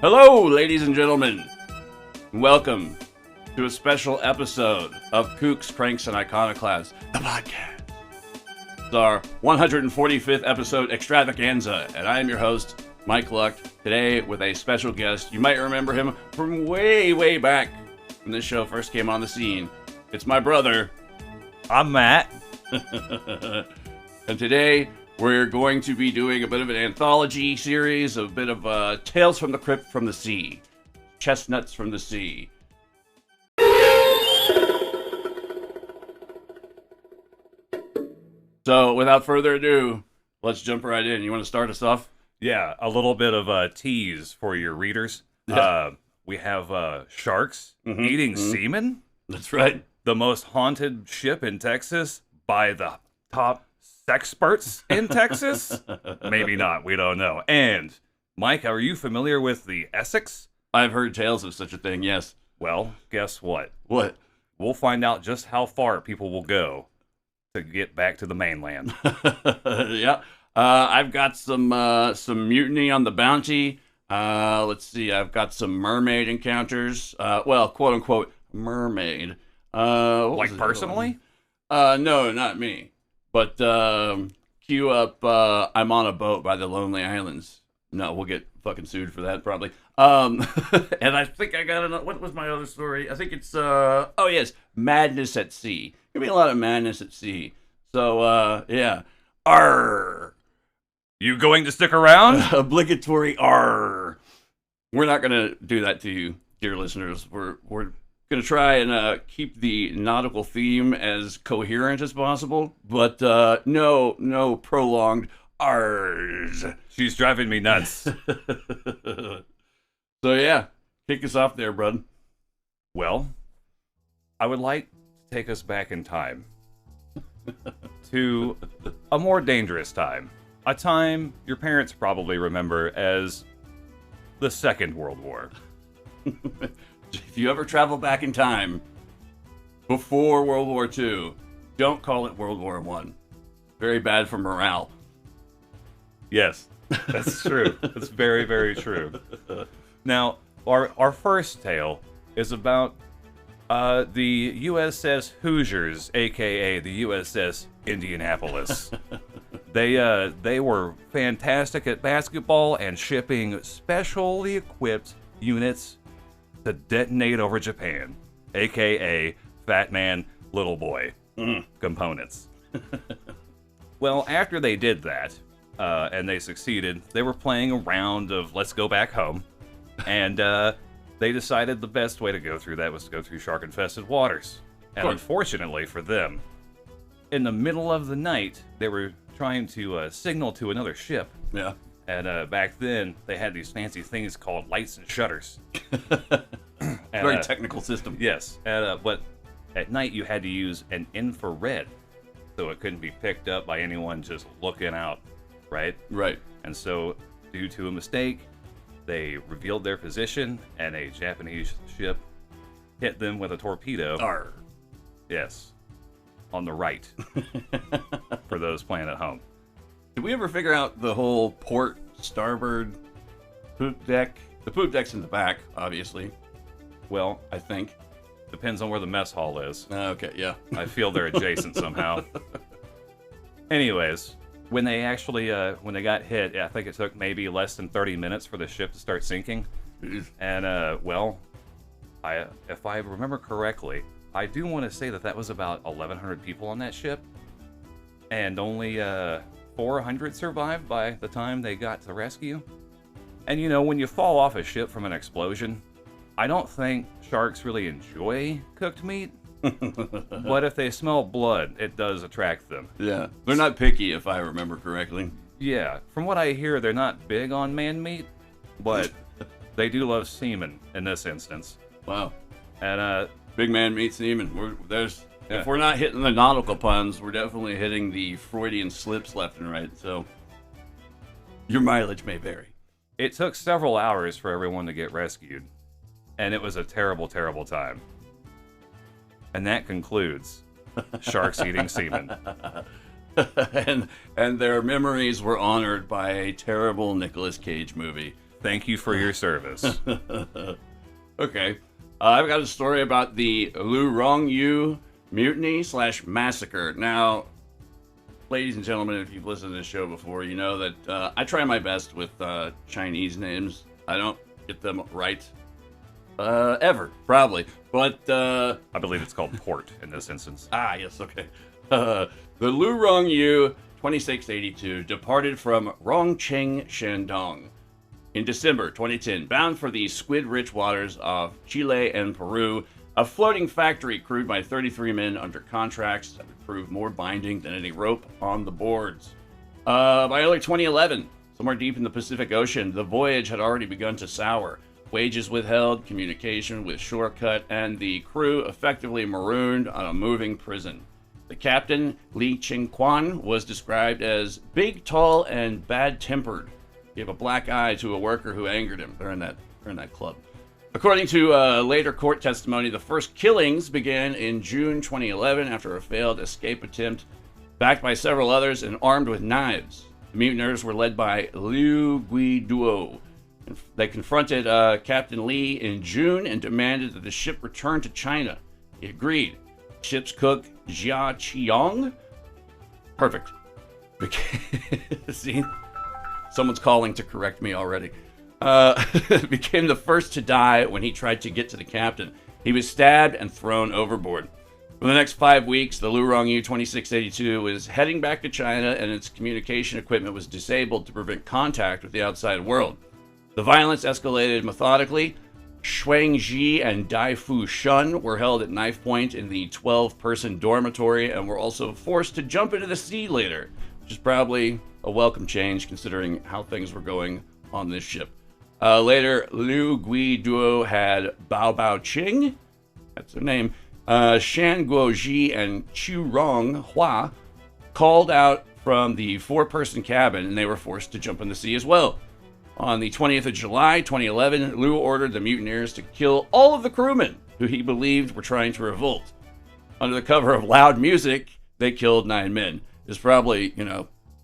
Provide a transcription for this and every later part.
Hello, ladies and gentlemen. Welcome to a special episode of Kooks, Cranks, and Iconoclasts, the podcast. It's our 145th episode extravaganza, and I am your host, Mike Luck, today with a special guest. You might remember him from way back when this show first came on the scene. It's my brother. I'm Matt. And today, we're going to be doing a bit of an anthology series, a bit of Tales from the Crypt from the Sea. Chestnuts from the Sea. So, without further ado, let's jump right in. You want to start us off? Yeah, a little bit of a tease for your readers. Yeah. We have sharks eating seamen. That's right. The most haunted ship in Texas by the top sexperts in Texas? Maybe not, we don't know. And, Mike, are you familiar with the Essex? I've heard tales of such a thing, yes. Well, guess what? What? We'll find out just how far people will go to get back to the mainland. Yeah. I've got some mutiny on the Bounty. Let's see. I've got some mermaid encounters. Well, quote unquote mermaid. Like personally? No, not me. But cue up. I'm on a boat by the Lonely Islands. No, we'll get fucking sued for that probably. And I think I got another. What was my other story? I think it's oh yes, madness at sea. Gonna be a lot of madness at sea. So yeah, Arrr. You going to stick around? Obligatory Arrr. We're not gonna do that to you, dear listeners. We're gonna try and keep the nautical theme as coherent as possible, but no prolonged Arrs. She's driving me nuts. So yeah, kick us off there, bud. Well, I would like to take us back in time to a more dangerous time. A time your parents probably remember as the Second World War. If you ever travel back in time before World War II, don't call it World War I. Very bad for morale. Yes, that's true. That's very, very true. Now, our first tale is about the USS Hoosiers, a.k.a. the USS Indianapolis. They were fantastic at basketball and shipping specially equipped units to detonate over Japan, a.k.a. Fat Man, Little Boy components. Well, after they did that, and they succeeded, they were playing a round of Let's Go Back Home, and they decided the best way to go through that was to go through shark-infested waters. And unfortunately for them, in the middle of the night, they were trying to signal to another ship. Yeah. And back then, they had these fancy things called lights and shutters. Very technical system. Yes. But at night, you had to use an infrared, so it couldn't be picked up by anyone just looking out, right? Right. And so, due to a mistake, they revealed their position, and a Japanese ship hit them with a torpedo. Arr. Yes. On the right. For those playing at home. Did we ever figure out the whole port starboard poop deck? The poop deck's in the back, obviously. Well, I think. Depends on where the mess hall is. Okay, yeah. I feel they're adjacent somehow. Anyways, when they actually, when they got hit, I think it took maybe less than 30 minutes for the ship to start sinking. And, well, if I remember correctly, I do want to say that was about 1,100 people on that ship. And only 400 survived by the time they got to rescue. And you know, when you fall off a ship from an explosion, I don't think sharks really enjoy cooked meat. But if they smell blood, it does attract them. Yeah, they're not picky if I remember correctly. Yeah, from what I hear, they're not big on man meat, but they do love seamen in this instance. Wow. And big man meets seaman. If we're not hitting the nautical puns, we're definitely hitting the Freudian slips left and right. So your mileage may vary. It took several hours for everyone to get rescued, and it was a terrible, terrible time. And that concludes Sharks Eating Seamen. and their memories were honored by a terrible Nicolas Cage movie. Thank you for your service. Okay. I've got a story about the Lu Rongyu mutiny / massacre. Now, ladies and gentlemen, if you've listened to this show before, you know that I try my best with Chinese names. I don't get them right. Ever, probably. But, I believe it's called port in this instance. yes, okay. The Lu Rongyu 2682 departed from Rongqing, Shandong in December 2010, bound for the squid-rich waters of Chile and Peru, a floating factory crewed by 33 men under contracts that would prove more binding than any rope on the boards. By early 2011, somewhere deep in the Pacific Ocean, the voyage had already begun to sour. Wages withheld, communication with shore cut, and the crew effectively marooned on a moving prison. The captain, Li Qingquan, was described as big, tall, and bad-tempered. He gave a black eye to a worker who angered him. They're in that club. According to later court testimony, the first killings began in June 2011 after a failed escape attempt, backed by several others and armed with knives. The mutineers were led by Liu Guiduo. They confronted Captain Li in June and demanded that the ship return to China. He agreed. Ship's cook, Jia Qiong. Perfect. See? Someone's calling to correct me already. Became the first to die when he tried to get to the captain. He was stabbed and thrown overboard. For the next 5 weeks, the Lu Rongyu 2682 was heading back to China, and its communication equipment was disabled to prevent contact with the outside world. The violence escalated methodically. Shuangji and Dai Fu Shun were held at knife point in the 12-person dormitory and were also forced to jump into the sea later, which is probably a welcome change considering how things were going on this ship. Later, Liu Guiduo had Bao Bao Qing, that's their name, Shan Guoji and Chu Rong Hua called out from the 4-person cabin, and they were forced to jump in the sea as well. On the 20th of July, 2011, Liu ordered the mutineers to kill all of the crewmen who he believed were trying to revolt. Under the cover of loud music, they killed 9 men. It's probably,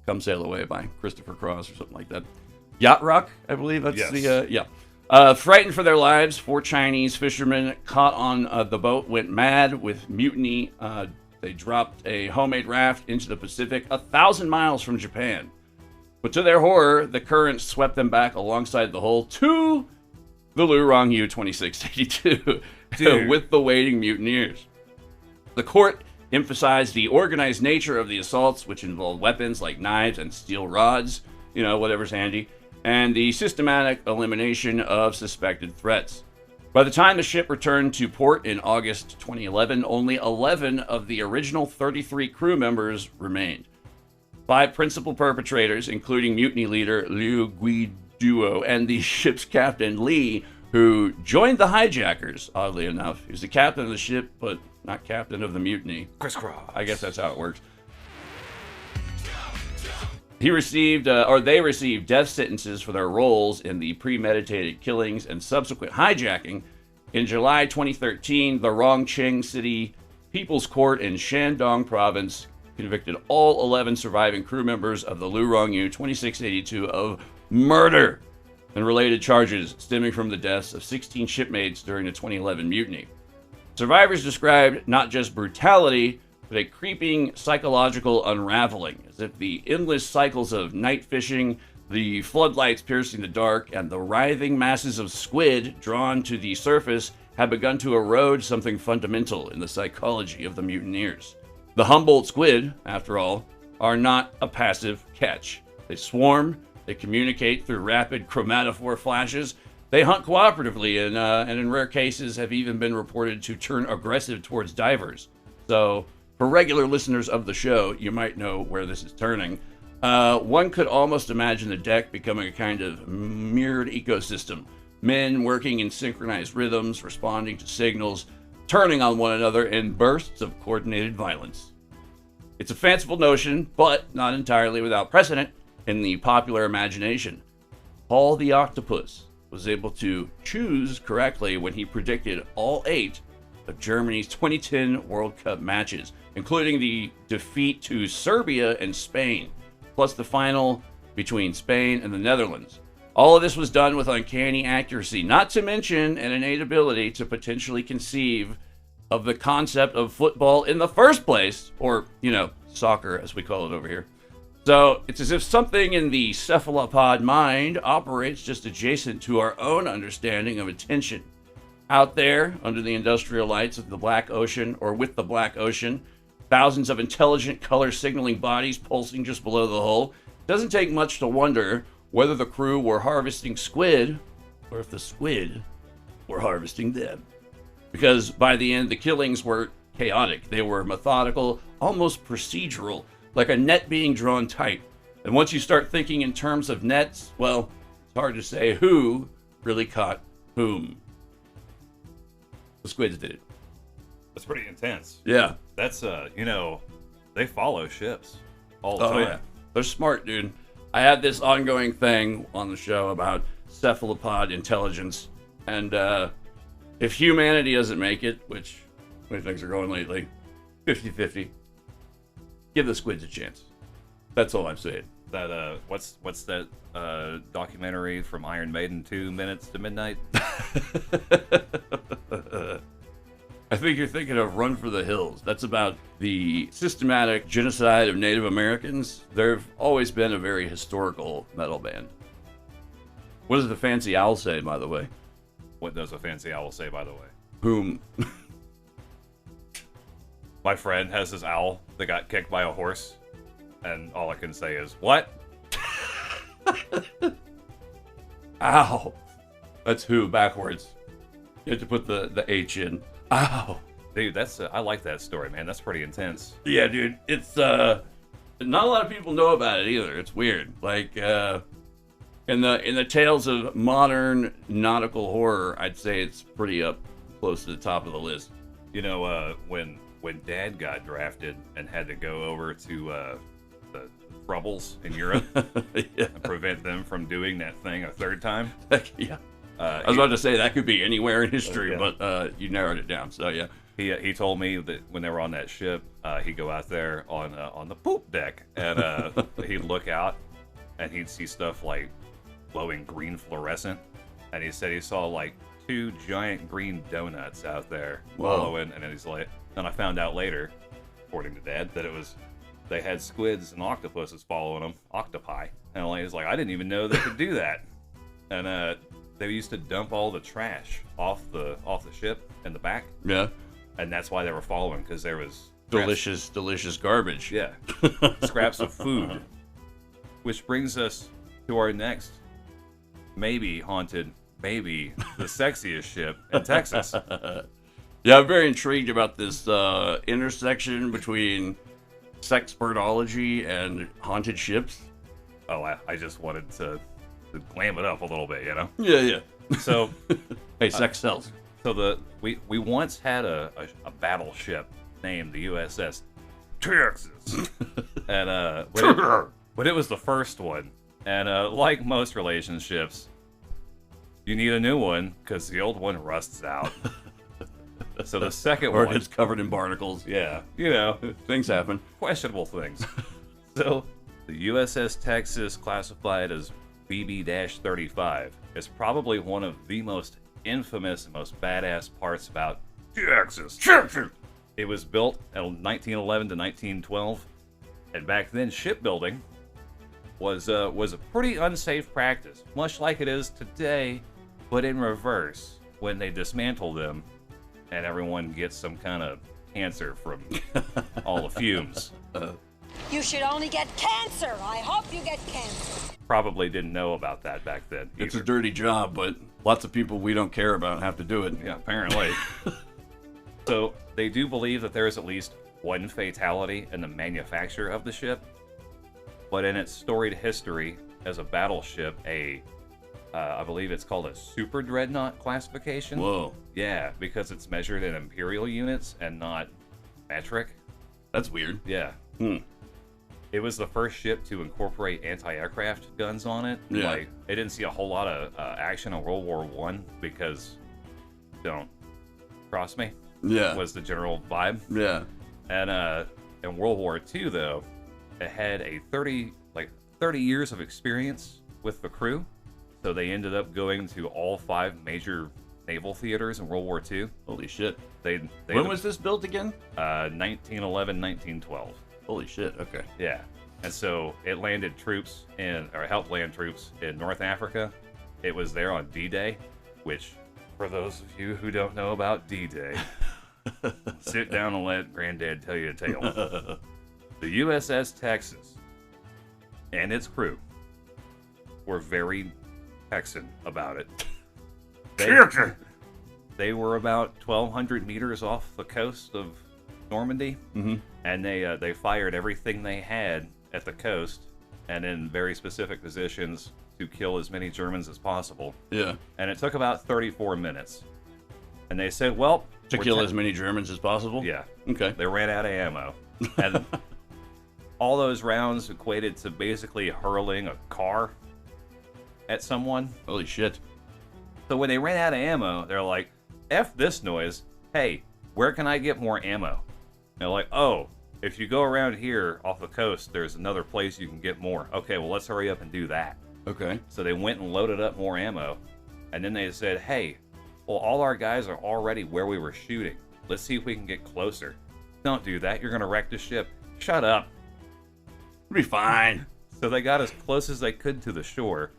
Come Sail Away by Christopher Cross or something like that. Yacht Rock, I believe that's yes. Frightened for their lives, 4 Chinese fishermen caught on the boat went mad with mutiny. They dropped a homemade raft into the Pacific 1,000 miles from Japan. But to their horror, the current swept them back alongside the hull to the Lu Rongyu 2682 with the waiting mutineers. The court emphasized the organized nature of the assaults, which involved weapons like knives and steel rods, whatever's handy, and the systematic elimination of suspected threats. By the time the ship returned to port in August 2011, only 11 of the original 33 crew members remained. 5 principal perpetrators, including mutiny leader Liu Guiduo and the ship's captain Li, who joined the hijackers, oddly enough. He was the captain of the ship, but not captain of the mutiny. Crisscross. I guess that's how it works. They received death sentences for their roles in the premeditated killings and subsequent hijacking. In July 2013, the Rongqing City People's Court in Shandong Province convicted all 11 surviving crew members of the Lu Rongyu 2682 of murder and related charges stemming from the deaths of 16 shipmates during the 2011 mutiny. Survivors described not just brutality, but a creeping psychological unraveling, as if the endless cycles of night fishing, the floodlights piercing the dark, and the writhing masses of squid drawn to the surface had begun to erode something fundamental in the psychology of the mutineers. The Humboldt squid, after all, are not a passive catch. They swarm, they communicate through rapid chromatophore flashes, they hunt cooperatively, and in rare cases have even been reported to turn aggressive towards divers. So, for regular listeners of the show, you might know where this is turning. One could almost imagine the deck becoming a kind of mirrored ecosystem. Men working in synchronized rhythms, responding to signals, turning on one another in bursts of coordinated violence. It's a fanciful notion, but not entirely without precedent in the popular imagination. Paul the Octopus was able to choose correctly when he predicted all 8 of Germany's 2010 World Cup matches, including the defeat to Serbia and Spain, plus the final between Spain and the Netherlands. All of this was done with uncanny accuracy, not to mention an innate ability to potentially conceive of the concept of football in the first place, or, soccer as we call it over here. So it's as if something in the cephalopod mind operates just adjacent to our own understanding of attention. Out there, under the industrial lights of the Black Ocean, or with the Black Ocean, thousands of intelligent color signaling bodies pulsing just below the hull. It doesn't take much to wonder whether the crew were harvesting squid, or if the squid were harvesting them. Because by the end, the killings were chaotic. They were methodical, almost procedural, like a net being drawn tight. And once you start thinking in terms of nets, well, it's hard to say who really caught whom. The squids did it. That's pretty intense. Yeah. That's, they follow ships all the time. Yeah. They're smart, dude. I had this ongoing thing on the show about cephalopod intelligence. And if humanity doesn't make it, which way things are going lately, 50-50, give the squids a chance. That's all I'm saying. That what's that documentary from Iron Maiden, 2 Minutes to Midnight? I think you're thinking of Run for the Hills. That's about the systematic genocide of Native Americans. They've always been a very historical metal band. What does the Fancy Owl say, by the way? What does a Fancy Owl say, by the way? Whom? My friend has this owl that got kicked by a horse, and all I can say is, what? Ow. That's who backwards. You have to put the H in. Ow. Dude, I like that story, man. That's pretty intense. Yeah, dude. It's, not a lot of people know about it either. It's weird. Like, in the tales of modern nautical horror, I'd say it's pretty up close to the top of the list. When Dad got drafted and had to go over to the Troubles in Europe and prevent them from doing that thing a third time. Yeah. I was about to say that could be anywhere in history, but you narrowed it down. So yeah. He told me that when they were on that ship, he'd go out there on the poop deck and he'd look out and he'd see stuff like glowing green fluorescent, and he said he saw like 2 giant green donuts out there glowing, and then he's like, and I found out later, according to Dad, that they had squids and octopuses following them, octopi, and he's like, I didn't even know they could do that, and they used to dump all the trash off the ship in the back. Yeah. And that's why they were following, because there was delicious garbage. Yeah. Scraps of food. Which brings us to our next maybe haunted, maybe the sexiest ship in Texas. Yeah, I'm very intrigued about this intersection between sexpertology and haunted ships. Oh, I just wanted to glam it up a little bit, Yeah. So, hey, sex sells. So we once had a battleship named the USS Texas, and but it was the first one, and like most relationships, you need a new one because the old one rusts out. So the second or one, it's covered in barnacles. Yeah, things happen. Questionable things. So the USS Texas, classified as BB-35, is probably one of the most infamous and most badass parts about Texas. It was built in 1911 to 1912, and back then shipbuilding was a pretty unsafe practice, much like it is today, but in reverse when they dismantle them and everyone gets some kind of cancer from all the fumes. You should only get cancer. I hope you get cancer. Probably didn't know about that back then either. It's a dirty job, but lots of people we don't care about have to do it. Yeah, apparently. So they do believe that there is at least one fatality in the manufacture of the ship, but in its storied history as a battleship, I believe it's called a super dreadnought classification. Whoa. Yeah, because it's measured in imperial units and not metric. That's weird. Yeah. It was the first ship to incorporate anti-aircraft guns on it. Yeah. Like, it didn't see a whole lot of action in World War I because, don't cross me. Yeah. Was the general vibe. Yeah. And in World War II, though, it had a 30 years of experience with the crew. So they ended up going to all 5 major naval theaters in World War II. Holy shit. When was this built again? 1911, 1912. Holy shit, okay. Yeah. And so it landed troops or helped land troops in North Africa. It was there on D-Day, which, for those of you who don't know about D-Day, sit down and let Granddad tell you a tale. The USS Texas and its crew were very Texan about it. They were about 1,200 meters off the coast of Normandy, and they fired everything they had at the coast and in very specific positions to kill as many Germans as possible. Yeah. And it took about 34 minutes. And they said, well... To kill as many Germans as possible? Yeah. Okay. They ran out of ammo. And all those rounds equated to basically hurling a car at someone. Holy shit. So when they ran out of ammo, they're like, F this noise. Hey, where can I get more ammo? And they're like, oh, if you go around here off the coast, there's another place you can get more. Okay, well, let's hurry up and do that. Okay. So they went and loaded up more ammo. And then they said, hey, well, all our guys are already where we were shooting. Let's see if we can get closer. Don't do that. You're going to wreck the ship. Shut up. It'll be fine. So they got as close as they could to the shore,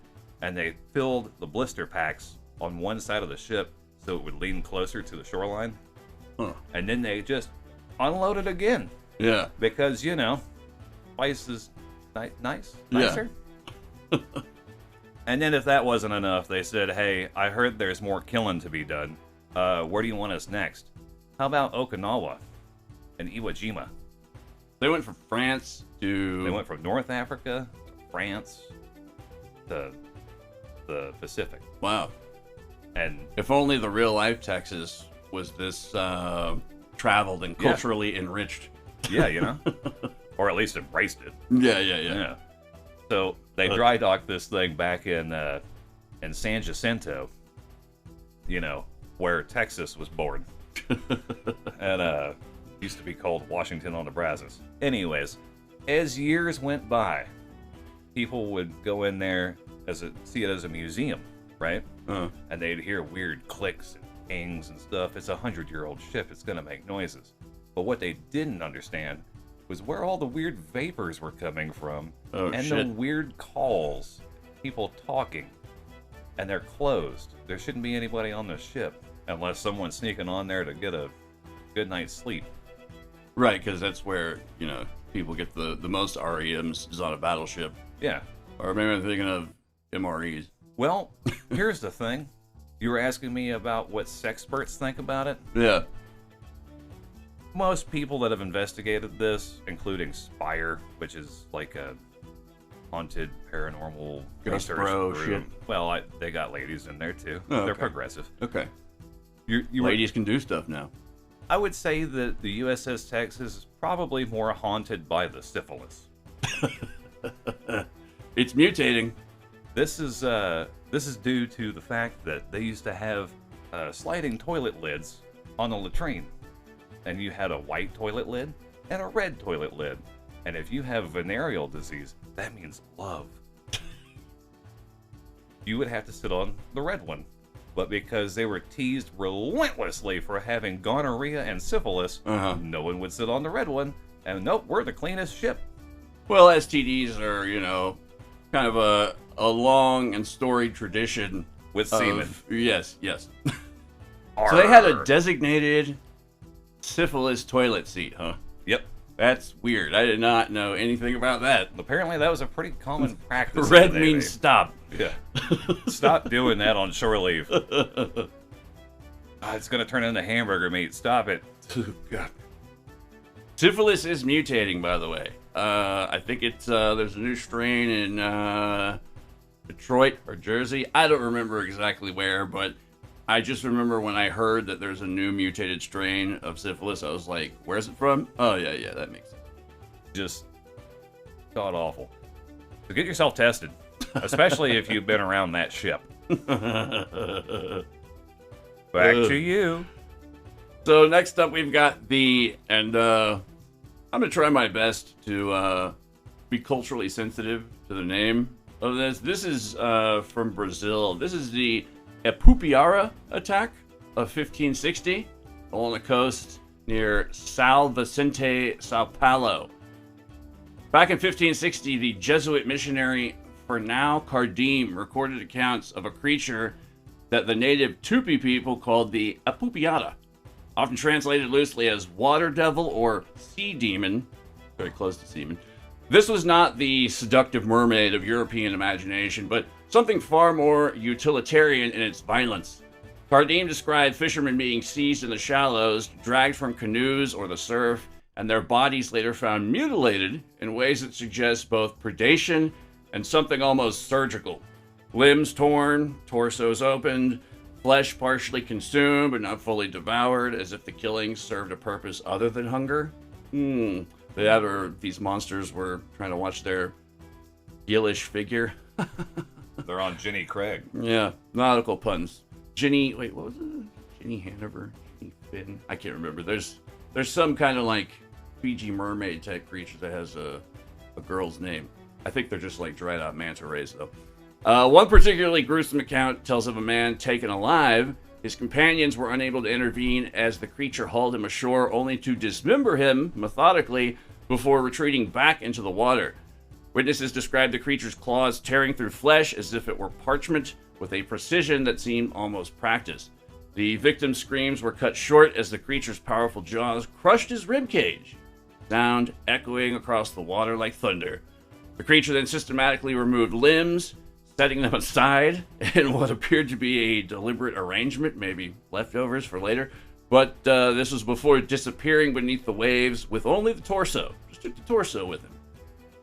and they filled the blister packs on one side of the ship so it would lean closer to the shoreline. Huh. And then they just unloaded again. Yeah. Because, you know, twice is nicer. And then if that wasn't enough, they said, hey, I heard there's more killing to be done. Where do you want us next? How about Okinawa and Iwo Jima? They went from France to... They went from North Africa to France to the Pacific. Wow. And if only the real life Texas was this traveled and culturally enriched. Yeah, you know? Or at least embraced it. Yeah. So they dry docked this thing back in San Jacinto, you know, where Texas was born. And used to be called Washington on the Brazos. Anyways, as years went by, people would go in there see it as a museum, right? And they'd hear weird clicks and pings and stuff. It's a 100-year-old ship. It's gonna make noises. But what they didn't understand was where all the weird vapors were coming from, the weird calls, people talking, and they're closed. There shouldn't be anybody on the ship unless someone's sneaking on there to get a good night's sleep. Right, because that's where, you know, people get the most REMs is on a battleship. Yeah. Or maybe I'm thinking of MREs. Well, here's the thing. You were asking me about what sexperts think about it? Yeah. Most people that have investigated this, including Spire, which is like a haunted paranormal Ghost research bro group. shit. Well, they got ladies in there too. Oh, They're okay. progressive. Okay. You Ladies can do stuff now. I would say that the USS Texas is probably more haunted by the syphilis. It's mutating. This is due to the fact that they used to have sliding toilet lids on the latrine. And you had a white toilet lid and a red toilet lid. And if you have venereal disease, that means love. You would have to sit on the red one. But because they were teased relentlessly for having gonorrhea and syphilis, no one would sit on the red one. And nope, we're the cleanest ship. Well, STDs are, you know, kind of a long and storied tradition. With seamen. Yes. Arrr. So they had a designated syphilis toilet seat, huh? Yep. That's weird. I did not know anything about that. Apparently that was a pretty common practice. Red means stop. Yeah. Stop doing that on shore leave. It's going to turn into hamburger meat. Stop it. God. Syphilis is mutating, by the way. I think it's there's a new strain in Detroit or Jersey. I don't remember exactly where, but I just remember when I heard that there's a new mutated strain of syphilis, I was like, where's it from? Oh, yeah, that makes sense. Just god awful. So get yourself tested, especially if you've been around that ship. Back to you. So next up we've got I'm going to try my best to be culturally sensitive to the name, of this. This is from Brazil. This is the Ipupiara attack of 1560 along the coast near São Vicente, Sao Paulo. Back in 1560, the Jesuit missionary Fernão Cardim recorded accounts of a creature that the native Tupi people called the Ipupiara, often translated loosely as water devil or sea demon, very close to seamen. This was not the seductive mermaid of European imagination, but something far more utilitarian in its violence. Cardim described fishermen being seized in the shallows, dragged from canoes or the surf, and their bodies later found mutilated in ways that suggest both predation and something almost surgical. Limbs torn, torsos opened, flesh partially consumed but not fully devoured, as if the killings served a purpose other than hunger. That or these monsters were trying to watch their gillish figure. They're on Jenny Craig. Yeah, nautical puns. Jenny, wait, what was it? Jenny Hanover? Jenny Finn? I can't remember. There's some kind of like Fiji mermaid type creature that has a girl's name. I think they're just like dried out manta rays though. One particularly gruesome account tells of a man taken alive. His companions were unable to intervene as the creature hauled him ashore, only to dismember him methodically before retreating back into the water. Witnesses described the creature's claws tearing through flesh as if it were parchment, with a precision that seemed almost practiced. The victim's screams were cut short as the creature's powerful jaws crushed his ribcage, sound echoing across the water like thunder. The creature then systematically removed limbs, setting them aside in what appeared to be a deliberate arrangement, maybe leftovers for later. But this was before disappearing beneath the waves with only the torso. Just took the torso with him.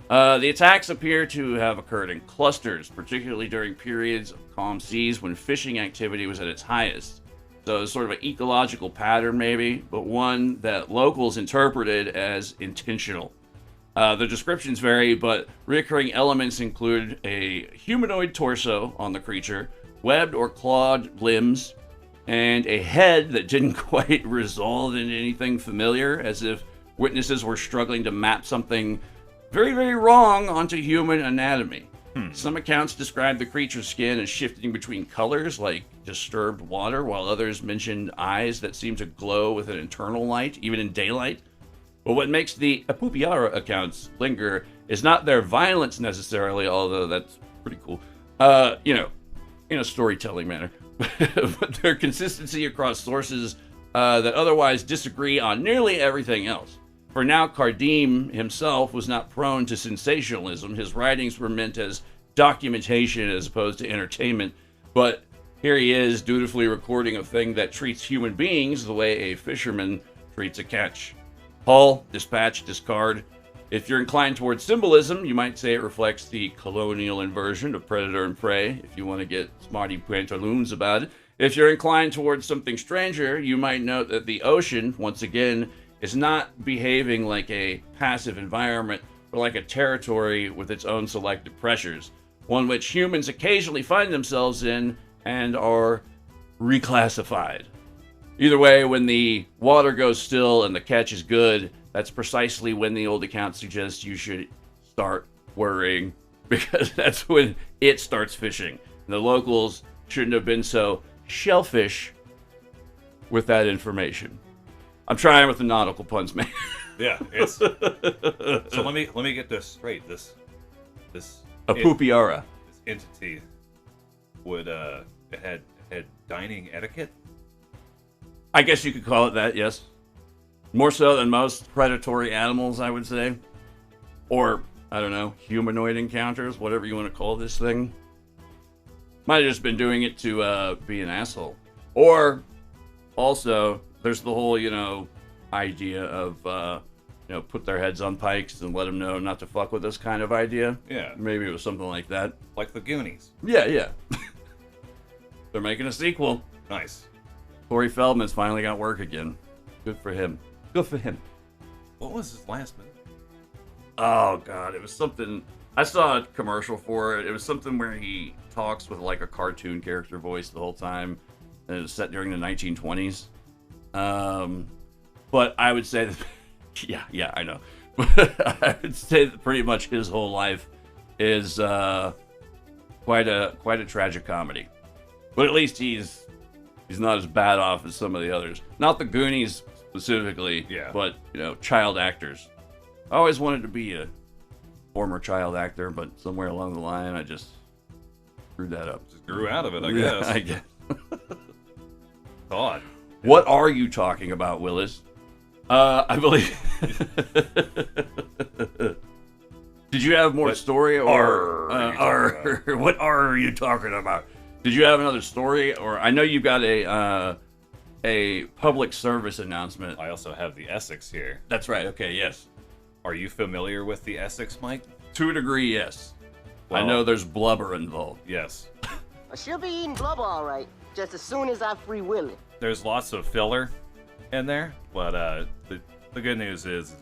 The attacks appear to have occurred in clusters, particularly during periods of calm seas when fishing activity was at its highest. So it's sort of an ecological pattern maybe, but one that locals interpreted as intentional. The descriptions vary, but recurring elements include a humanoid torso on the creature, webbed or clawed limbs, and a head that didn't quite resolve into anything familiar, as if witnesses were struggling to map something very, very wrong onto human anatomy. Some accounts describe the creature's skin as shifting between colors, like disturbed water, while others mentioned eyes that seem to glow with an internal light, even in daylight. But what makes the Ipupiara accounts linger is not their violence necessarily, although that's pretty cool, in a storytelling manner, but their consistency across sources that otherwise disagree on nearly everything else. For now, Cardim himself was not prone to sensationalism. His writings were meant as documentation as opposed to entertainment, but here he is dutifully recording a thing that treats human beings the way a fisherman treats a catch. Hull, dispatch, discard. If you're inclined towards symbolism, you might say it reflects the colonial inversion of predator and prey, if you want to get smarty pantaloons about it. If you're inclined towards something stranger, you might note that the ocean, once again, is not behaving like a passive environment, but like a territory with its own selective pressures, one which humans occasionally find themselves in and are reclassified. Either way, when the water goes still and the catch is good, that's precisely when the old account suggests you should start worrying, because that's when it starts fishing. The locals shouldn't have been so shellfish with that information. I'm trying with the nautical puns, man. Yeah, it's so let me get this straight. This Ipupiara. This entity would it had dining etiquette. I guess you could call it that, yes. More so than most predatory animals, I would say. Or, I don't know, humanoid encounters, whatever you want to call this thing. Might have just been doing it to be an asshole. Or, also, there's the whole, idea of, put their heads on pikes and let them know not to fuck with this kind of idea. Yeah. Maybe it was something like that. Like the Goonies. Yeah. They're making a sequel. Nice. Corey Feldman's finally got work again. Good for him. Good for him. What was his last movie? Oh, God. It was something... I saw a commercial for it. It was something where he talks with, like, a cartoon character voice the whole time. And it was set during the 1920s. But I would say that... Yeah, I know. But I would say that pretty much his whole life is quite a tragic comedy. But at least he's not as bad off as some of the others. Not the Goonies specifically, Yeah. but child actors. I always wanted to be a former child actor, but somewhere along the line, I just screwed that up. Just grew out of it, I Yeah, guess. I guess. God. What are you talking about, Willis? I believe. Did you have more story or Arrr, what are you talking about? Did you have another story, or I know you've got a public service announcement. I also have the Essex here. That's right. Okay. Yes. Are you familiar with the Essex, Mike? To a degree, yes. I Well- know there's blubber involved. Yes. She'll be eating blubber all right, just as soon as I free will it. There's lots of filler in there, but the good news is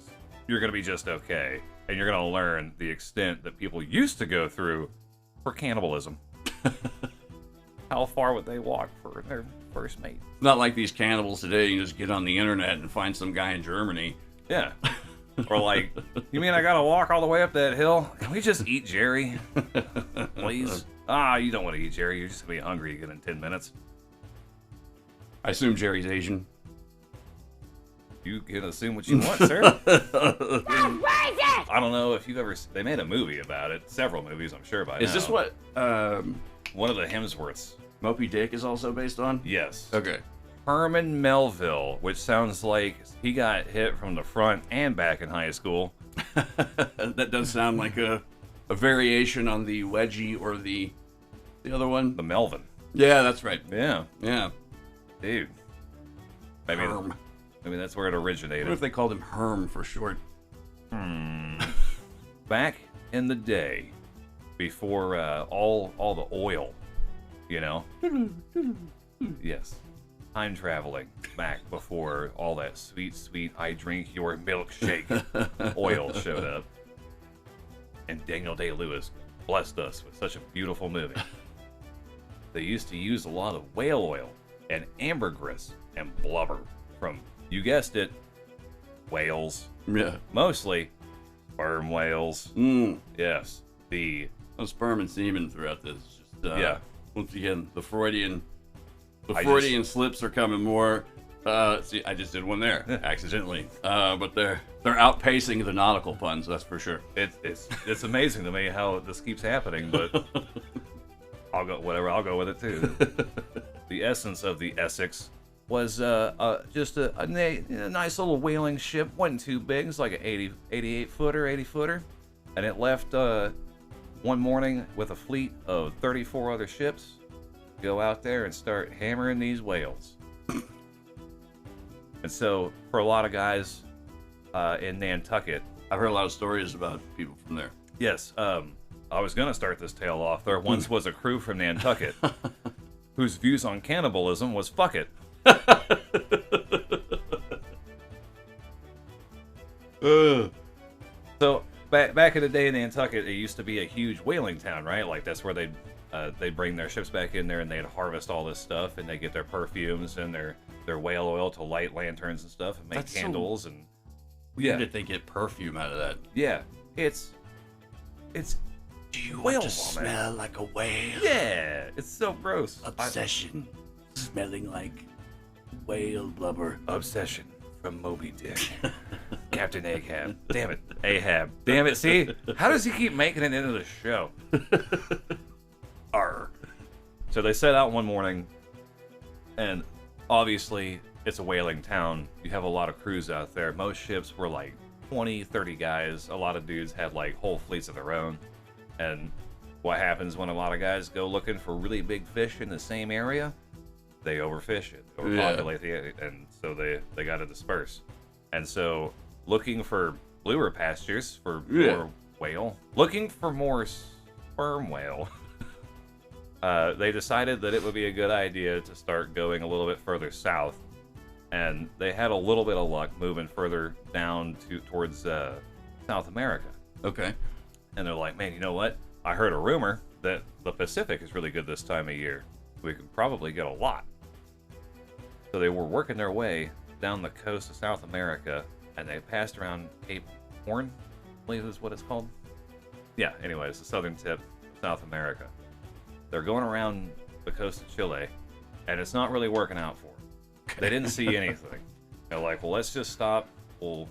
you're going to be just okay, and you're going to learn the extent that people used to go through for cannibalism. How far would they walk for their first mate? It's not like these cannibals today. You can just get on the internet and find some guy in Germany. Yeah. Or like, you mean I got to walk all the way up that hill? Can we just eat Jerry? Please? You don't want to eat Jerry. You're just going to be hungry again in 10 minutes. I assume Jerry's Asian. You can assume what you want, sir. I don't know if you've ever... They made a movie about it. Several movies, I'm sure, by now. Is this what One of the Hemsworths. Moby Dick is also based on? Yes. Okay. Herman Melville, which sounds like he got hit from the front and back in high school. That does sound like a variation on the wedgie or the other one. The Melvin. Yeah, that's right. Yeah. Yeah. Dude. Maybe, Herm. maybe that's where it originated. What if they called him Herm for short? Back in the day, before all the oil, Yes. Time traveling back before all that sweet, I drink your milkshake oil showed up. And Daniel Day-Lewis blessed us with such a beautiful movie. They used to use a lot of whale oil and ambergris and blubber from, you guessed it, whales. Yeah. Mostly sperm whales. Yes. The No sperm and semen throughout this. Just, Yeah. Once again, the Freudian I Freudian slips are coming more. See, I just did one there accidentally. But they're outpacing the nautical puns. That's for sure. it's amazing to me how this keeps happening, but I'll go with it too. The essence of the Essex was just a nice little whaling ship. Wasn't too big. It's like an 88 footer, 80 footer, and it left one morning with a fleet of 34 other ships. Go out there and start hammering these whales. And so, for a lot of guys in Nantucket, I've heard a lot of stories about people from there. yes, I was going to start this tale off. There once was a crew from Nantucket whose views on cannibalism was fuck it. So, back in the day in Nantucket, it used to be a huge whaling town, right? Like, that's where they'd bring their ships back in there and they'd harvest all this stuff and they get their perfumes and their whale oil to light lanterns and stuff and make That's candles and Weird that they get perfume out of that. yeah, it's Do you whale want to vomit. smell like a whale? Yeah, it's so gross. Obsession. Smelling like whale blubber. Obsession from Moby Dick. Captain Ahab. Damn it. Ahab. Damn it. See? How does he keep making it into the show? Arr. So they set out one morning, and obviously it's a whaling town. You have a lot of crews out there. Most ships were like 20, 30 guys. A lot of dudes had like whole fleets of their own. And what happens when a lot of guys go looking for really big fish in the same area? They overfish it, overpopulate the area, and so they got to disperse. And so, looking for bluer pastures for more whale, looking for more sperm whale, they decided that it would be a good idea to start going a little bit further south. And they had a little bit of luck moving further down towards South America. Okay. And they're like, man, you know what? I heard a rumor that the Pacific is really good this time of year. We could probably get a lot. So they were working their way down the coast of South America, and they passed around Cape Horn, I believe is what it's called. Yeah, anyways, the southern tip of South America. They're going around the coast of Chile, and it's not really working out for them. They didn't see anything. They're like, well, let's just stop. We'll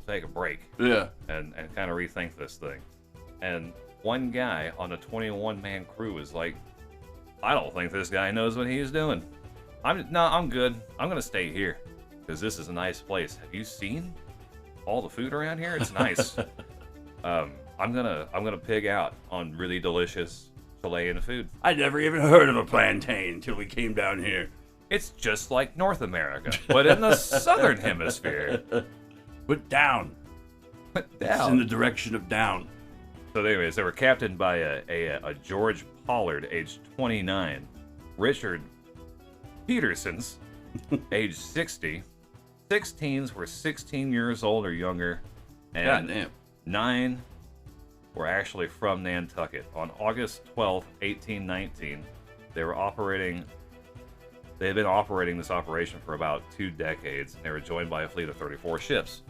take a break. Yeah. And kind of rethink this thing. And one guy on a 21-man crew is like, I don't think this guy knows what he's doing. I'm good. I'm gonna stay here because this is a nice place. Have you seen all the food around here? It's nice. I'm gonna pig out on really delicious Chilean food. I never even heard of a plantain until we came down here. It's just like North America, but in the southern hemisphere. But down. It's in the direction of down. So anyways, they were captained by a George Pollard, age 29, Richard Petersons, age 60. 16s were 16 years old or younger, and God damn. 9 were actually from Nantucket. On August 12th, 1819, they had been operating this operation for about 2 decades, and they were joined by a fleet of 34 ships,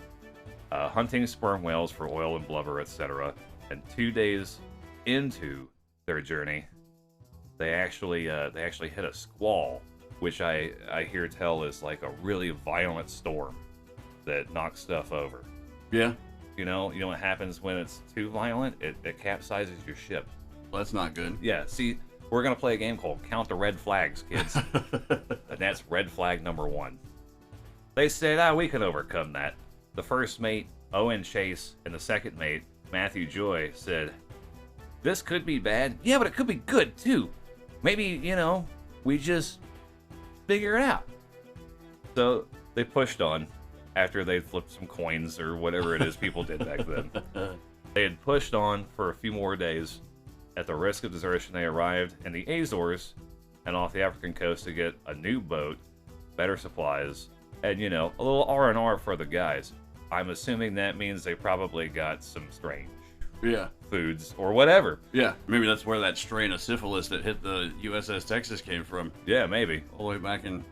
hunting sperm whales for oil and blubber, etc. And 2 days into their journey, they actually hit a squall, which I hear tell is like a really violent storm that knocks stuff over. Yeah. You know what happens when it's too violent? It capsizes your ship. Well, that's not good. Yeah, see, we're going to play a game called Count the Red Flags, kids. And that's red flag number 1. They said, we can overcome that. The first mate, Owen Chase, and the second mate, Matthew Joy, said, this could be bad. Yeah, but it could be good, too. Maybe, we just figure it out. So they pushed on after they flipped some coins or whatever it is people did back then. They had pushed on for a few more days. At the risk of desertion, they arrived in the Azores and off the African coast to get a new boat, better supplies, and, a little R&R for the guys. I'm assuming that means they probably got some strange foods or whatever. Yeah, maybe that's where that strain of syphilis that hit the USS Texas came from. Yeah, maybe. All the way back in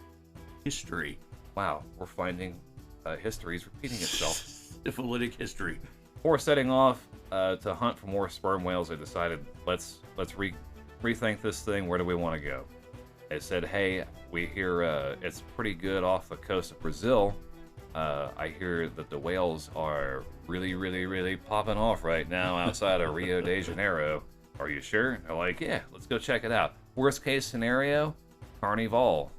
history. Wow, we're finding history's repeating itself. Syphilitic history. Before setting off to hunt for more sperm whales, they decided, let's rethink this thing. Where do we want to go? They said, hey, we hear it's pretty good off the coast of Brazil. I hear that the whales are really, really, really popping off right now outside of Rio de Janeiro. Are you sure? They're like, yeah, let's go check it out. Worst case scenario, Carnival.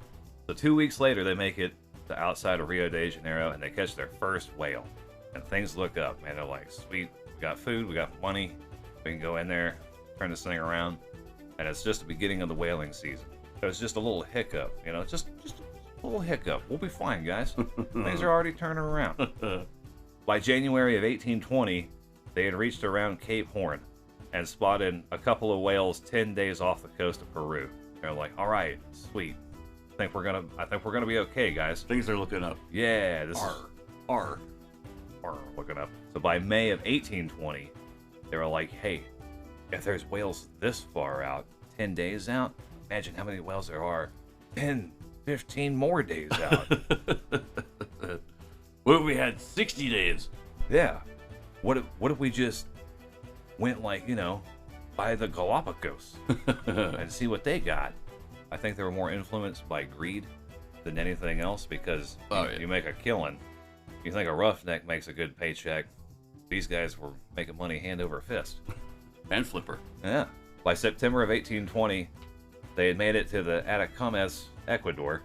So 2 weeks later, they make it to outside of Rio de Janeiro, and they catch their first whale. And things look up, man. They're like, sweet, we got food, we got money. We can go in there, turn this thing around. And it's just the beginning of the whaling season. So it's just a little hiccup, just a little hiccup. We'll be fine, guys. Things are already turning around. By January of 1820, they had reached around Cape Horn and spotted a couple of whales 10 days off the coast of Peru. They're like, all right, sweet. I think we're gonna be okay, guys. Things are looking up. Yeah, this Arr. Looking up. So by May of 1820, they were like, hey, if there's whales this far out, 10 days out, imagine how many whales there are 10, 15 more days out. What if we had 60 days? Yeah. What if we just went by the Galapagos and see what they got? I think they were more influenced by greed than anything else because you make a killing. You think a roughneck makes a good paycheck. These guys were making money hand over fist. And flipper. Yeah. By September of 1820, they had made it to the Atacames, Ecuador,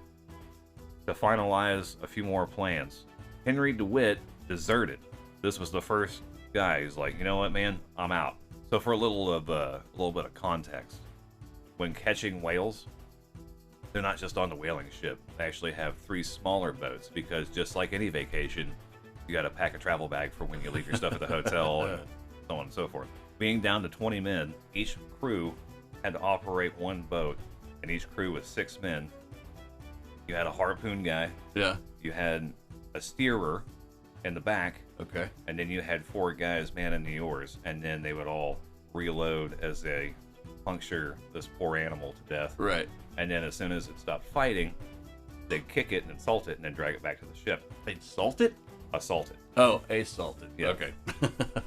to finalize a few more plans. Henry DeWitt deserted. This was the first guy who's like, you know what, man, I'm out. So for a little bit of context, when catching whales, they're not just on the whaling ship. They actually have 3 smaller boats because just like any vacation, you got to pack a travel bag for when you leave your stuff at the hotel and so on and so forth. Being down to 20 men, each crew had to operate one boat, and each crew was 6 men. You had a harpoon guy. Yeah. You had a steerer in the back. Okay. And then you had 4 guys manning the oars, and then they would all reload as they puncture this poor animal to death. Right. And then as soon as it stopped fighting, they'd kick it and insult it and then drag it back to the ship. They'd salt it? Assault it. Oh, assault it. Yeah. Okay.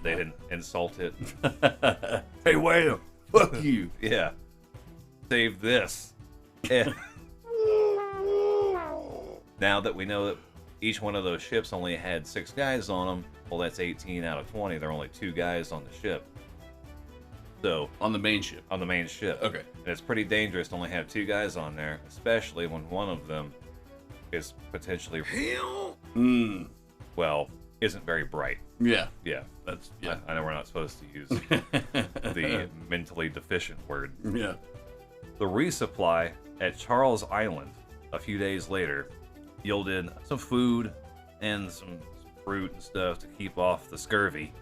They didn't insult it. Hey, whale! Fuck you! Yeah. save this. Eh. Now that we know that each one of those ships only had 6 guys on them, well, that's 18 out of 20. There are only 2 guys on the ship. So On the main ship. on the main ship. Okay. And it's pretty dangerous to only have 2 guys on there, especially when one of them is potentially, well, isn't very bright. Yeah. Yeah. That's, yeah. I know we're not supposed to use the mentally deficient word. Yeah. The resupply at Charles Island a few days later yielded some food and some fruit and stuff to keep off the scurvy.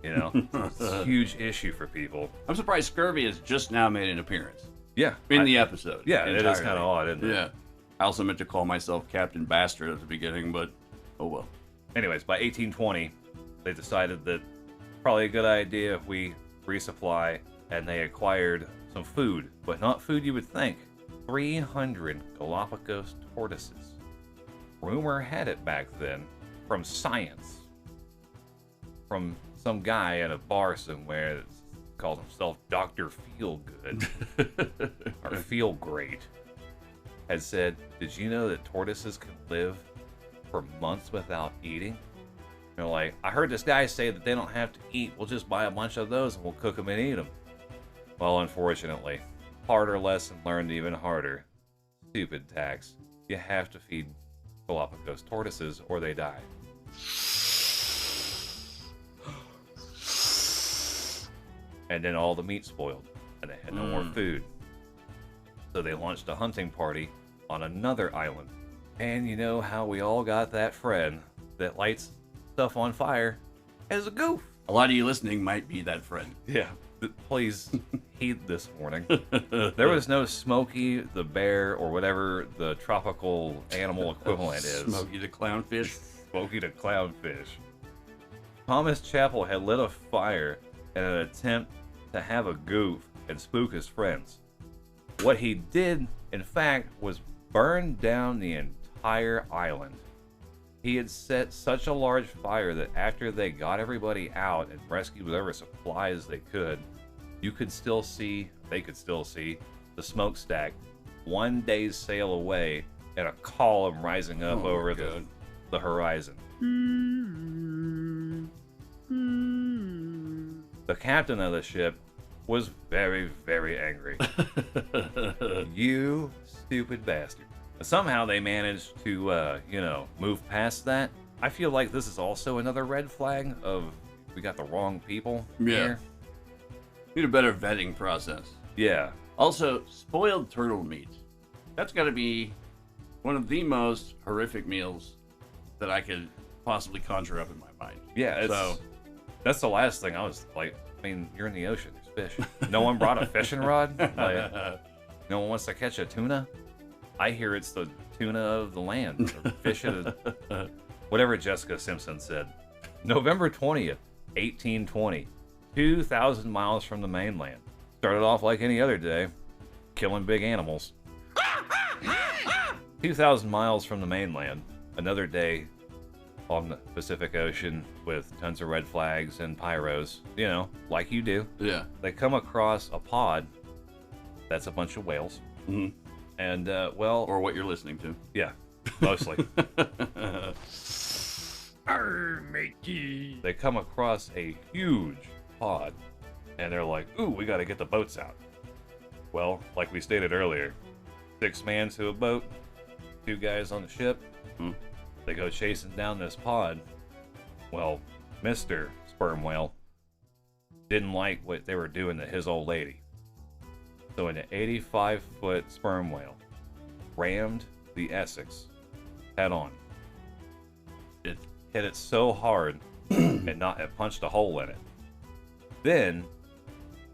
You know, it's a huge issue for people. I'm surprised scurvy has just now made an appearance Yeah. in the episode. Yeah, it is entirely. kind of odd, isn't it? Yeah. I also meant to call myself Captain Bastard at the beginning, but oh well. Anyways, by 1820, they decided that probably a good idea if we resupply, and they acquired some food, but not food you would think. 300 Galapagos tortoises. Rumor had it back then, from science, from some guy at a bar somewhere that calls himself Dr. Feelgood, or Feel Great, had said, did you know that tortoises can live for months without eating? They're like, I heard this guy say that they don't have to eat. We'll just buy a bunch of those and we'll cook them and eat them. Well, unfortunately, harder lesson learned even harder. Stupid tax. You have to feed Galapagos tortoises or they die. And then all the meat spoiled, and they had no more food. So they launched a hunting party on another island. And you know how we all got that friend that lights stuff on fire as a goof. A lot of you listening might be that friend. Yeah. Please heed this warning. There was no Smokey the bear or whatever the tropical animal equivalent is. Smokey the clownfish. Smokey the clownfish. Thomas Chappell had lit a fire in an attempt to have a goof and spook his friends. What he did, in fact, was burn down the entire island. He had set such a large fire that after they got everybody out and rescued whatever supplies they could, you could still see, they could still see, the smokestack 1 day's sail away and a column rising up over the horizon. The captain of the ship was very, very angry. You stupid bastard. Somehow they managed to, move past that. I feel like this is also another red flag of we got the wrong people here. Need a better vetting process. Yeah. Also, spoiled turtle meat. That's got to be one of the most horrific meals that I could possibly conjure up in my mind. Yeah, that's the last thing I was like, I mean, you're in the ocean, there's fish. No one brought a fishing rod? Like, no one wants to catch a tuna? I hear it's the tuna of the land, or fish of the... Whatever Jessica Simpson said. November 20th, 1820. 2,000 miles from the mainland. Started off like any other day, killing big animals. 2,000 miles from the mainland. Another day on the Pacific Ocean with tons of red flags and pyros. You know, like you do. Yeah. They come across a pod. That's a bunch of whales. Mm-hmm. And, well... Or what you're listening to. Yeah, mostly. Arrr, matey. They come across a huge pod, and they're like, ooh, we gotta get the boats out. Well, like we stated earlier, 6 man to a boat, 2 guys on the ship. Hmm. They go chasing down this pod. Well, Mr. Sperm Whale didn't like what they were doing to his old lady. So an 85-foot sperm whale rammed the Essex head on. It hit it so hard and it punched a hole in it. Then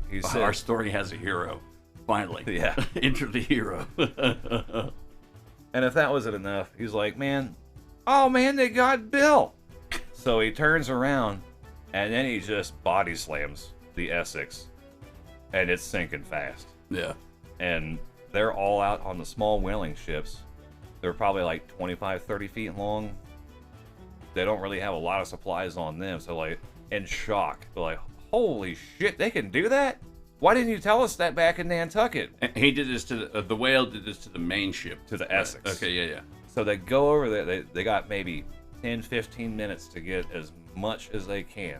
he said, Our story has a hero. Finally. Yeah. Enter the hero. And if that wasn't enough, he's like, oh man, they got Bill. So he turns around and then he just body slams the Essex and it's sinking fast. Yeah. And they're all out on the small whaling ships. They're probably like 25, 30 feet long. They don't really have a lot of supplies on them. So like in shock, they're like, holy shit, they can do that? Why didn't you tell us that back in Nantucket? And he did this to the whale did this to the main ship. To the Essex. Okay, yeah. So they go over there. They got maybe 10, 15 minutes to get as much as they can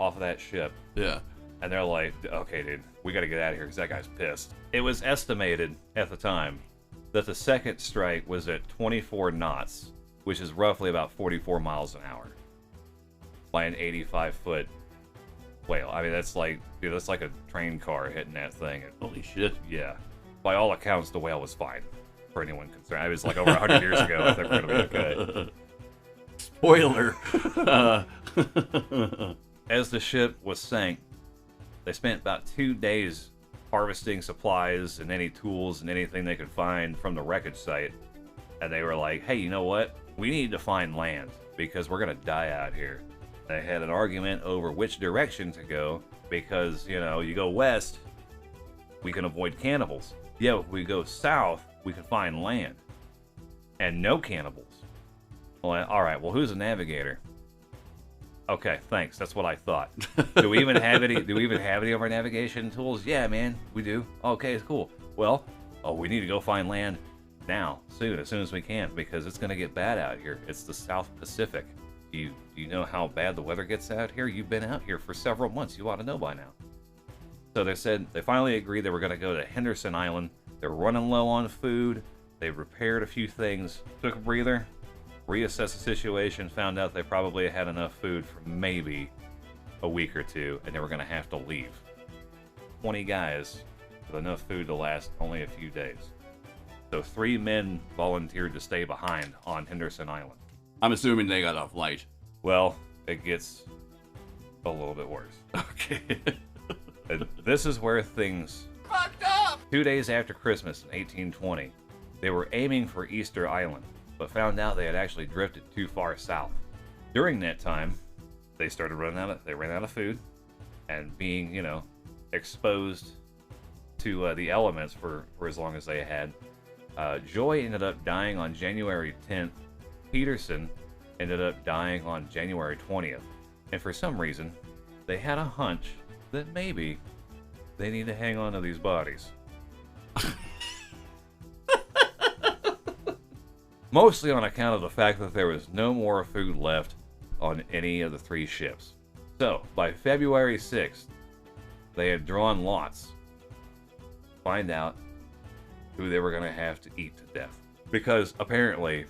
off of that ship. Yeah. And they're like, okay, dude, we got to get out of here because that guy's pissed. It was estimated at the time that the second strike was at 24 knots, which is roughly about 44 miles an hour, by an 85-foot whale. I mean, that's like a train car hitting that thing. Holy shit. Yeah. By all accounts, the whale was fine, for anyone concerned. It was like over 100 years ago. I think we're going to be okay. Spoiler. As the ship was sank, they spent about 2 days harvesting supplies and any tools and anything they could find from the wreckage site. And they were like, hey, you know what? We need to find land because we're going to die out here. They had an argument over which direction to go because, you know, you go west, we can avoid cannibals. Yeah, if we go south, we can find land and no cannibals. Well, all right, well, who's a navigator? Okay, thanks. That's what I thought. Do we even have any of our navigation tools? Yeah, man, we do. Okay, cool. Well, we need to go find land now, soon, as soon as we can, because it's going to get bad out here. It's the South Pacific. You know how bad the weather gets out here? You've been out here for several months. You ought to know by now. So they finally agreed they were going to go to Henderson Island. They're running low on food. They repaired a few things, took a breather, reassessed the situation, found out they probably had enough food for maybe a week or two, and they were going to have to leave. 20 guys with enough food to last only a few days. So 3 men volunteered to stay behind on Henderson Island. I'm assuming they got off light. Well, it gets a little bit worse. Okay. And this is where things Fucked up! 2 days after Christmas in 1820, they were aiming for Easter Island, but found out they had actually drifted too far south. During that time, they ran out of food, and being, you know, exposed to the elements for as long as they had. Joy ended up dying on January 10th. Peterson ended up dying on January 20th. And for some reason, they had a hunch that maybe they need to hang on to these bodies. Mostly on account of the fact that there was no more food left on any of the 3 ships. So, by February 6th, they had drawn lots to find out who they were going to have to eat to death. Because apparently...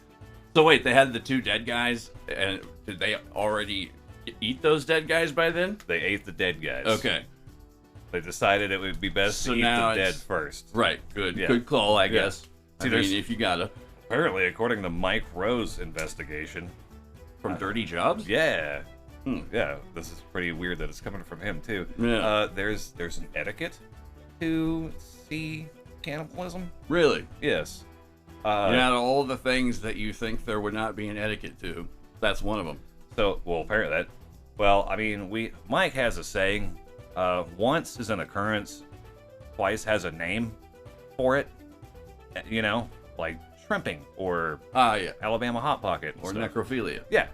So wait, they had the 2 dead guys, and did they already eat those dead guys by then? They ate the dead guys. Okay. They decided it would be best to eat the dead first. Right, good. Yeah. Good call, I guess. See, I mean, if you gotta. Apparently, according to Mike Rowe's investigation... From Dirty Jobs? Yeah. Yeah, this is pretty weird that it's coming from him, too. Yeah. There's an etiquette to sea cannibalism. Really? Yes. Out of all the things that you think there would not be an etiquette to, that's one of them. So, well, apparently that... Well, I mean, Mike has a saying, once is an occurrence, twice has a name for it. You know, like shrimping or yeah. Alabama Hot Pocket. Or stuff. necrophilia. Yeah.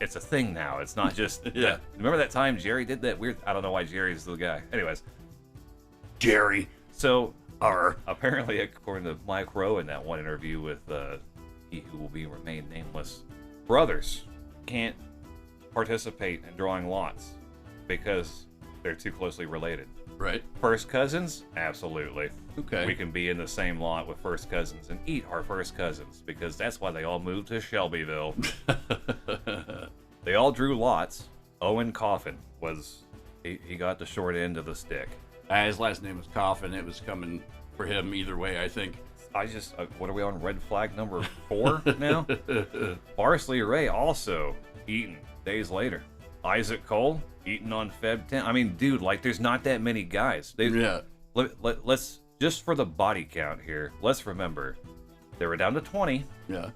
It's a thing now. It's not just... Yeah. Remember that time Jerry did that weird... I don't know why Jerry's the guy. Anyways. Jerry. So... Arrr. Apparently, according to Mike Rowe in that one interview with he who will remain nameless, brothers can't participate in drawing lots because they're too closely related. Right. First cousins? Absolutely. Okay. We can be in the same lot with first cousins and eat our first cousins because that's why they all moved to Shelbyville. They all drew lots. Owen Coffin he got the short end of the stick. His last name was Coffin. It was coming for him either way, I think. What are we on, red flag number 4 now? Parsley Ray also eaten days later. Isaac Cole eaten on Feb 10. I mean, dude, like, there's not that many guys. Yeah. Let's, just for the body count here, let's remember, they were down to 20. Yeah.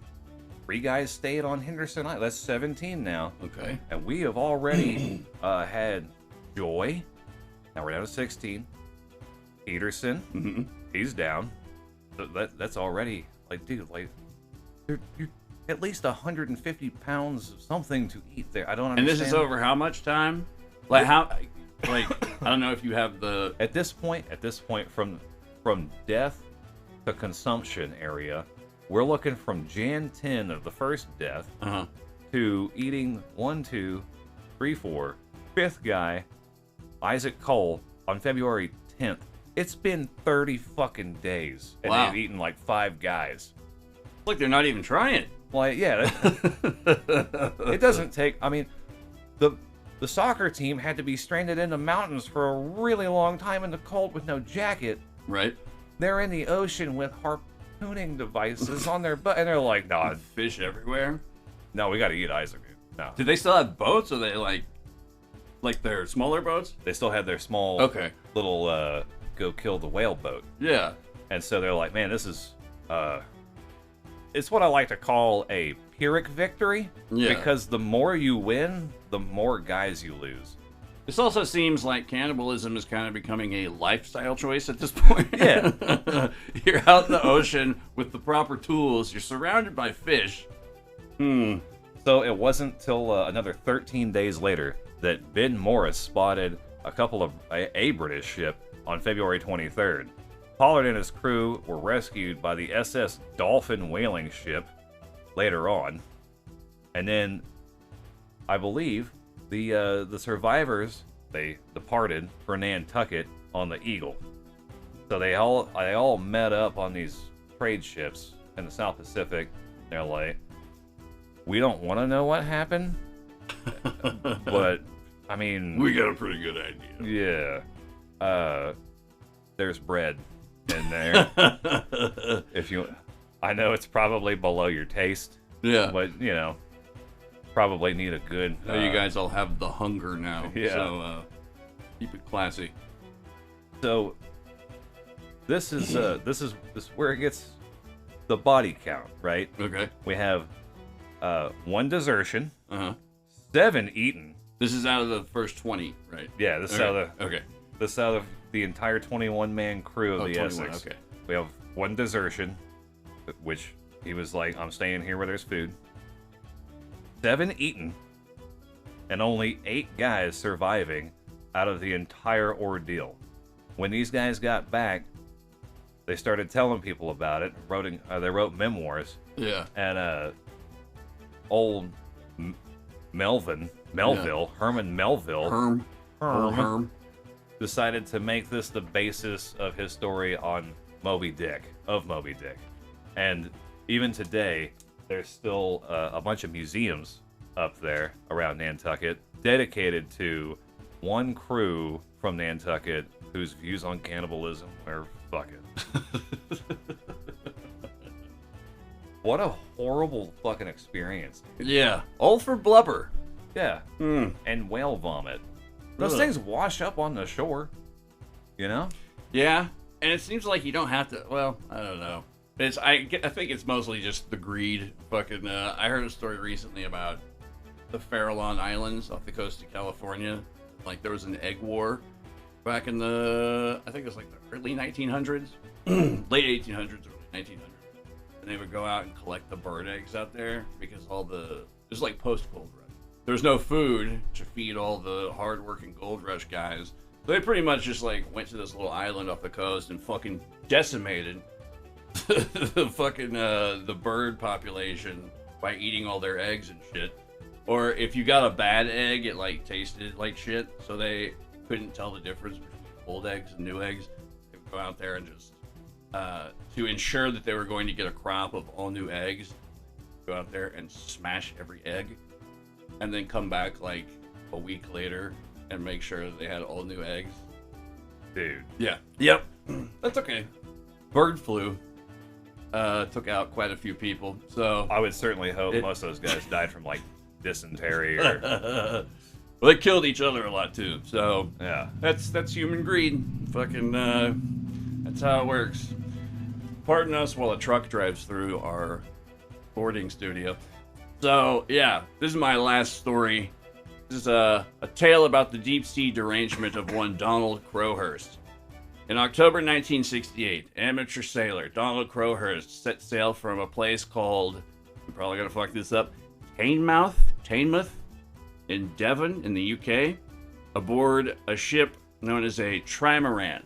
3 guys stayed on Henderson Island. That's 17 now. Okay. And we have already had Joy. Now we're down to 16. Peterson, he's down. So that's already, like, dude, like, you're at least 150 pounds of something to eat there. I don't understand. And this is over how much time? Like, Like, I don't know if you have the... At this point, from death to consumption area, we're looking from Jan 10 of the first death to eating 1, 2, 3, 4, fifth guy, Isaac Cole, on February 10th. It's been 30 fucking days, and Wow. they've eaten like 5 guys. Like, they're not even trying. Like, yeah, it doesn't take. I mean, the soccer team had to be stranded in the mountains for a really long time in the cold with no jacket. Right. They're in the ocean with harpooning devices on their butt, and they're like, "No, Fish everywhere. no, we got to eat Isaac." No, Do they still have boats, or they like their smaller boats? they still had their small, Okay. little go kill the whale boat, Yeah. and so they're like, "Man, this is it's what I like to call a Pyrrhic victory." Yeah. Because the more you win, the more guys you lose. This also seems like cannibalism is kind of becoming a lifestyle choice at this point. Yeah. You're out in the ocean with the proper tools. You're surrounded by fish. So it wasn't till another 13 days later that Ben Morris spotted a couple of a British ship on February 23rd. Pollard and his crew were rescued by the SS Dolphin whaling ship later on, and then I believe the survivors, they departed for Nantucket on the Eagle. So they all met up on these trade ships in the South Pacific. They're like, we don't want to know what happened, but I mean, We got a pretty good idea. yeah, there's bread in there. If you, I know it's probably below your taste, Yeah. but you know, probably need a good. Now you guys all have the hunger now. Yeah. So keep it classy. So this is where it gets the body count, right? Okay. We have 1 desertion, Uh-huh. 7 eaten. This is out of the first 20, right? Yeah, this is Okay. out of Okay. this is out of the entire 21-man crew of Oh, the 21, Essex. okay. We have 1 desertion, which he was like, I'm staying here where there's food. 7 eaten, and only 8 guys surviving out of the entire ordeal. When these guys got back, they started telling people about it. They wrote memoirs, Yeah. and old Herman Melville, Herm. decided to make this the basis of his story on Moby Dick. And even today, there's still a bunch of museums up there around Nantucket dedicated to one crew from Nantucket whose views on cannibalism are fucking. What a horrible fucking experience, dude. Yeah. All for blubber. Yeah. And whale vomit. Those Ugh. things wash up on the shore, you know? Yeah. And it seems like you don't have to. Well, I don't know. I think it's mostly just the greed. Fucking. I heard a story recently about the Farallon Islands off the coast of California. Like there was an egg war back in the. I think it was like the early 1900s, late 1800s, early 1900s. And they would go out and collect the bird eggs out there because it was like post gold rush. There was no food to feed all the hard-working gold rush guys. So they pretty much just like went to this little island off the coast and fucking decimated the bird population by eating all their eggs and shit. Or if you got a bad egg, it like tasted like shit, so they couldn't tell the difference between old eggs and new eggs. They would go out there and just to ensure that they were going to get a crop of all new eggs, go out there and smash every egg, and then come back like a week later and make sure that they had all new eggs. Dude. Yeah. Yep. That's okay. Bird flu took out quite a few people, so I would certainly hope most of those guys died from like dysentery or well, they killed each other a lot too. So yeah. that's human greed. Fucking that's how it works. Pardon us while a truck drives through our boarding studio. So yeah, this is my last story. This is a tale about the deep sea derangement of one Donald Crowhurst. In October 1968, amateur sailor Donald Crowhurst set sail from a place called, I'm probably gonna fuck this up, Teignmouth in Devon in the UK, aboard a ship known as a trimaran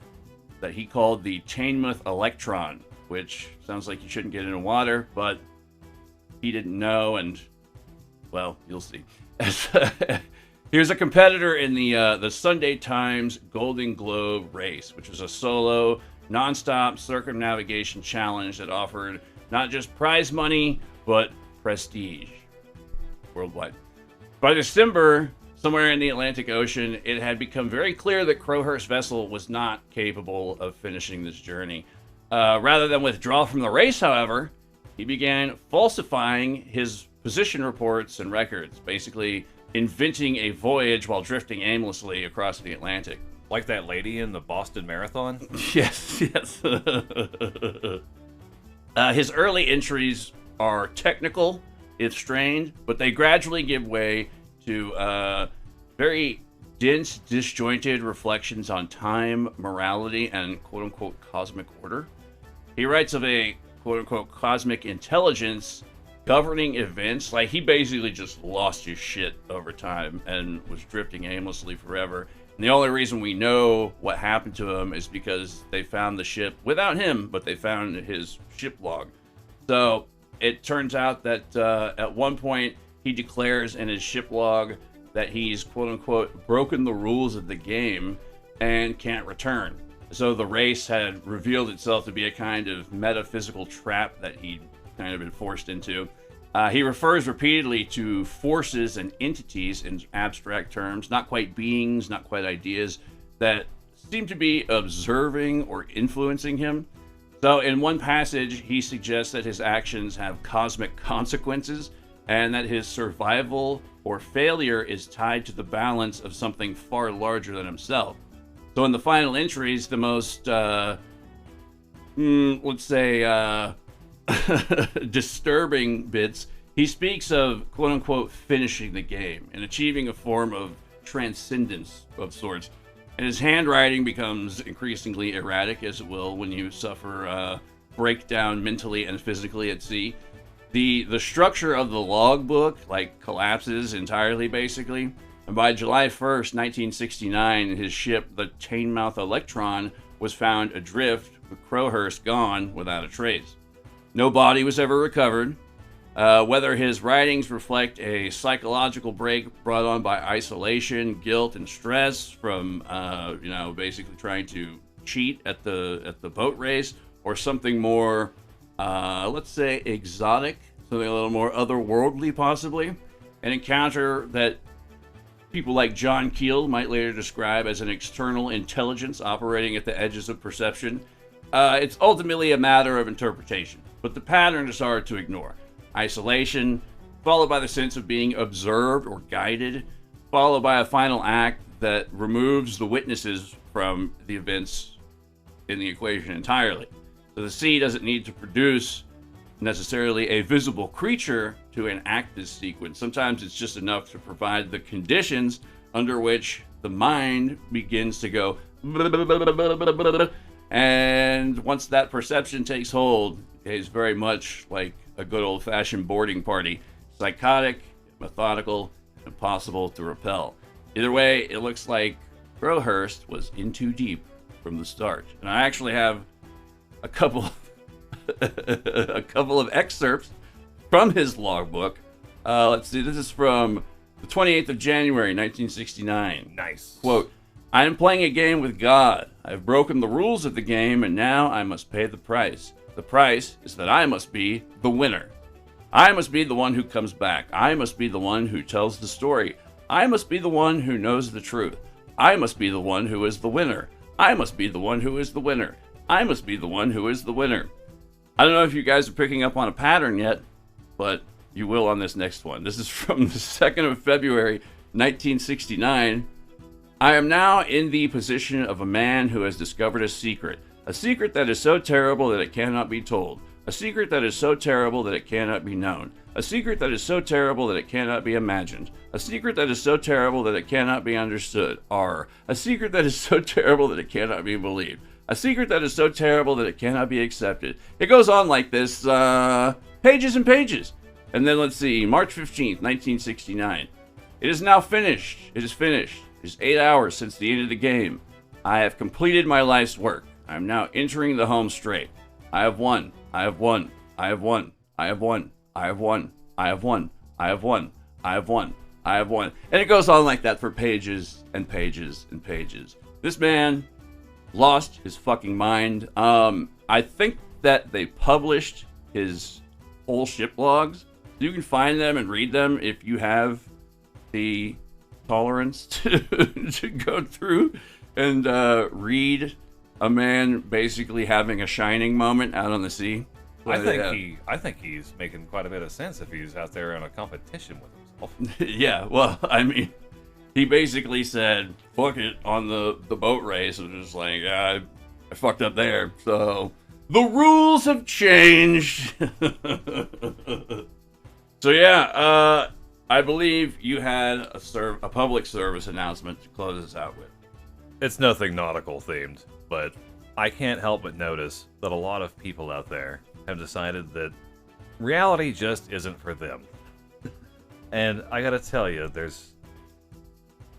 that he called the Chainmouth Electron, which sounds like you shouldn't get into water, but he didn't know, and, well, you'll see. He was a competitor in the Sunday Times Golden Globe race, which was a solo, non-stop circumnavigation challenge that offered not just prize money, but prestige worldwide. By December, somewhere in the Atlantic Ocean, it had become very clear that Crowhurst's vessel was not capable of finishing this journey. Rather than withdraw from the race, however, he began falsifying his position reports and records, basically inventing a voyage while drifting aimlessly across the Atlantic. Like that lady in the Boston Marathon? Yes. His early entries are technical, if strained, but they gradually give way to very dense, disjointed reflections on time, morality, and quote-unquote cosmic order. He writes of a quote-unquote cosmic intelligence governing events. Like, he basically just lost his shit over time and was drifting aimlessly forever. And the only reason we know what happened to him is because they found the ship without him, but they found his ship log. So it turns out that at one point he declares in his ship log that he's quote-unquote broken the rules of the game and can't return. So the race had revealed itself to be a kind of metaphysical trap that he'd kind of been forced into. He refers repeatedly to forces and entities in abstract terms, not quite beings, not quite ideas, that seem to be observing or influencing him. So in one passage, he suggests that his actions have cosmic consequences and that his survival or failure is tied to the balance of something far larger than himself. So in the final entries, the most, let's say, disturbing bits, he speaks of quote-unquote finishing the game and achieving a form of transcendence of sorts. And his handwriting becomes increasingly erratic, as it will when you suffer breakdown mentally and physically at sea. The structure of the logbook collapses entirely, basically. And by July 1st, 1969, his ship, the Chainmouth Electron, was found adrift with Crowhurst gone without a trace. No body was ever recovered. Whether his writings reflect a psychological break brought on by isolation, guilt, and stress from, basically trying to cheat at the boat race, or something more, let's say, exotic, something a little more otherworldly, possibly, an encounter that people like John Keel might later describe as an external intelligence operating at the edges of perception. It's ultimately a matter of interpretation, but the pattern is hard to ignore. Isolation, followed by the sense of being observed or guided, followed by a final act that removes the witnesses from the events in the equation entirely. So the sea doesn't need to produce necessarily a visible creature to enact this sequence. Sometimes it's just enough to provide the conditions under which the mind begins to go, and once that perception takes hold, it's very much like a good old-fashioned boarding party. Psychotic, methodical, and impossible to repel. Either way, it looks like Crowhurst was in too deep from the start. And I actually have a couple of excerpts from his logbook. Let's see, this is from the 28th of January, 1969. Nice. Quote, "I am playing a game with God. I have broken the rules of the game, and now I must pay the price. The price is that I must be the winner. I must be the one who comes back. I must be the one who tells the story. I must be the one who knows the truth. I must be the one who is the winner. I must be the one who is the winner. I must be the one who is the winner." I don't know if you guys are picking up on a pattern yet, but you will on this next one. This is from the 2nd of February, 1969. "I am now in the position of a man who has discovered a secret that is so terrible that it cannot be told, a secret that is so terrible that it cannot be known, a secret that is so terrible that it cannot be imagined, a secret that is so terrible that it cannot be understood, Arrr, a secret that is so terrible that it cannot be believed, a secret that is so terrible that it cannot be accepted." It goes on like this, pages and pages. And then let's see, March 15th, 1969. "It is now finished. It is finished. It is 8 hours since the end of the game. I have completed my life's work. I am now entering the home straight. I have won. I have won. I have won. I have won. I have won. I have won. I have won. I have won. I have won. And it goes on like that for pages and pages and pages. This man lost his fucking mind. I think that they published his whole ship logs. You can find them and read them if you have the tolerance to go through and read a man basically having a shining moment out on the sea. I think he's making quite a bit of sense if he's out there in a competition with himself. Yeah, well, I mean, he basically said, fuck it, on the boat race, and just like, yeah, I fucked up there, so the rules have changed. So yeah, I believe you had a public service announcement to close us out with. It's nothing nautical themed, but I can't help but notice that a lot of people out there have decided that reality just isn't for them. And I gotta tell you, just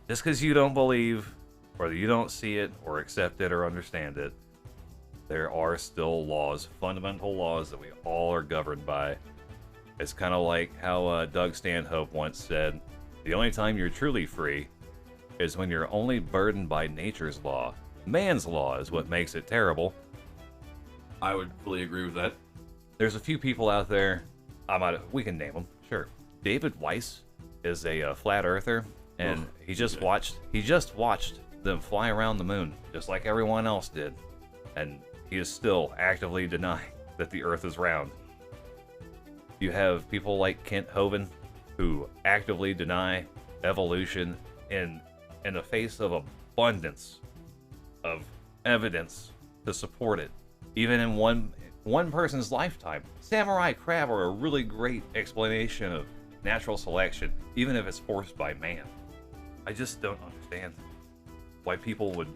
because you don't believe, or you don't see it, or accept it, or understand it, there are still laws, fundamental laws that we all are governed by. It's kind of like how Doug Stanhope once said, the only time you're truly free is when you're only burdened by nature's law. Man's law is what makes it terrible. I would fully agree with that. There's a few people out there, we can name them, sure. David Weiss is a flat earther, and he just watched them fly around the moon, just like everyone else did. And he is still actively denying that the earth is round. You have people like Kent Hovind, who actively deny evolution in the face of abundance of evidence to support it, even in one person's lifetime. Samurai crab are a really great explanation of natural selection, even if it's forced by man. I just don't understand why people would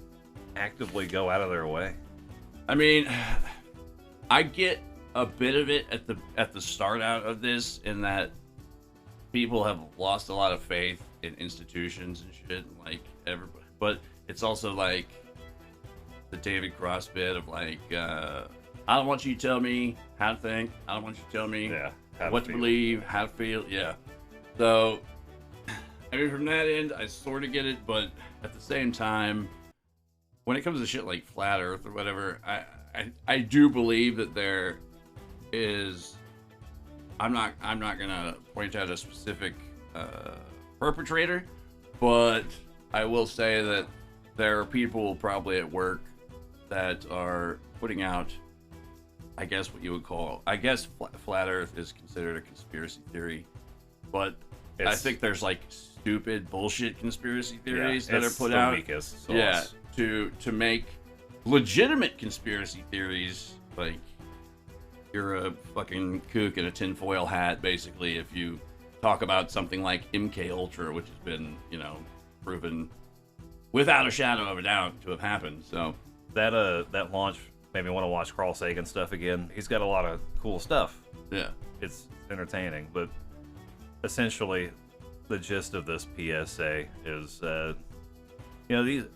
actively go out of their way. I mean, I get a bit of it at the start out of this, in that people have lost a lot of faith in institutions and shit, like everybody. But it's also like the David Cross bit of like, I don't want you to tell me how to think. I don't want you to tell me what to believe, how to feel. Yeah. So, I mean, from that end, I sort of get it, but at the same time, when it comes to shit like flat Earth or whatever, I do believe that there is. I'm not gonna point out a specific perpetrator, but I will say that there are people probably at work that are putting out, I guess what you would call, I guess flat Earth is considered a conspiracy theory, but I think there's like stupid bullshit conspiracy theories that are put out. Yeah, to make legitimate conspiracy theories, like you're a fucking kook in a tinfoil hat, basically, if you talk about something like MK Ultra, which has been, proven without a shadow of a doubt to have happened. So that launch made me want to watch Carl Sagan stuff again. He's got a lot of cool stuff. Yeah, it's entertaining, but essentially the gist of this PSA is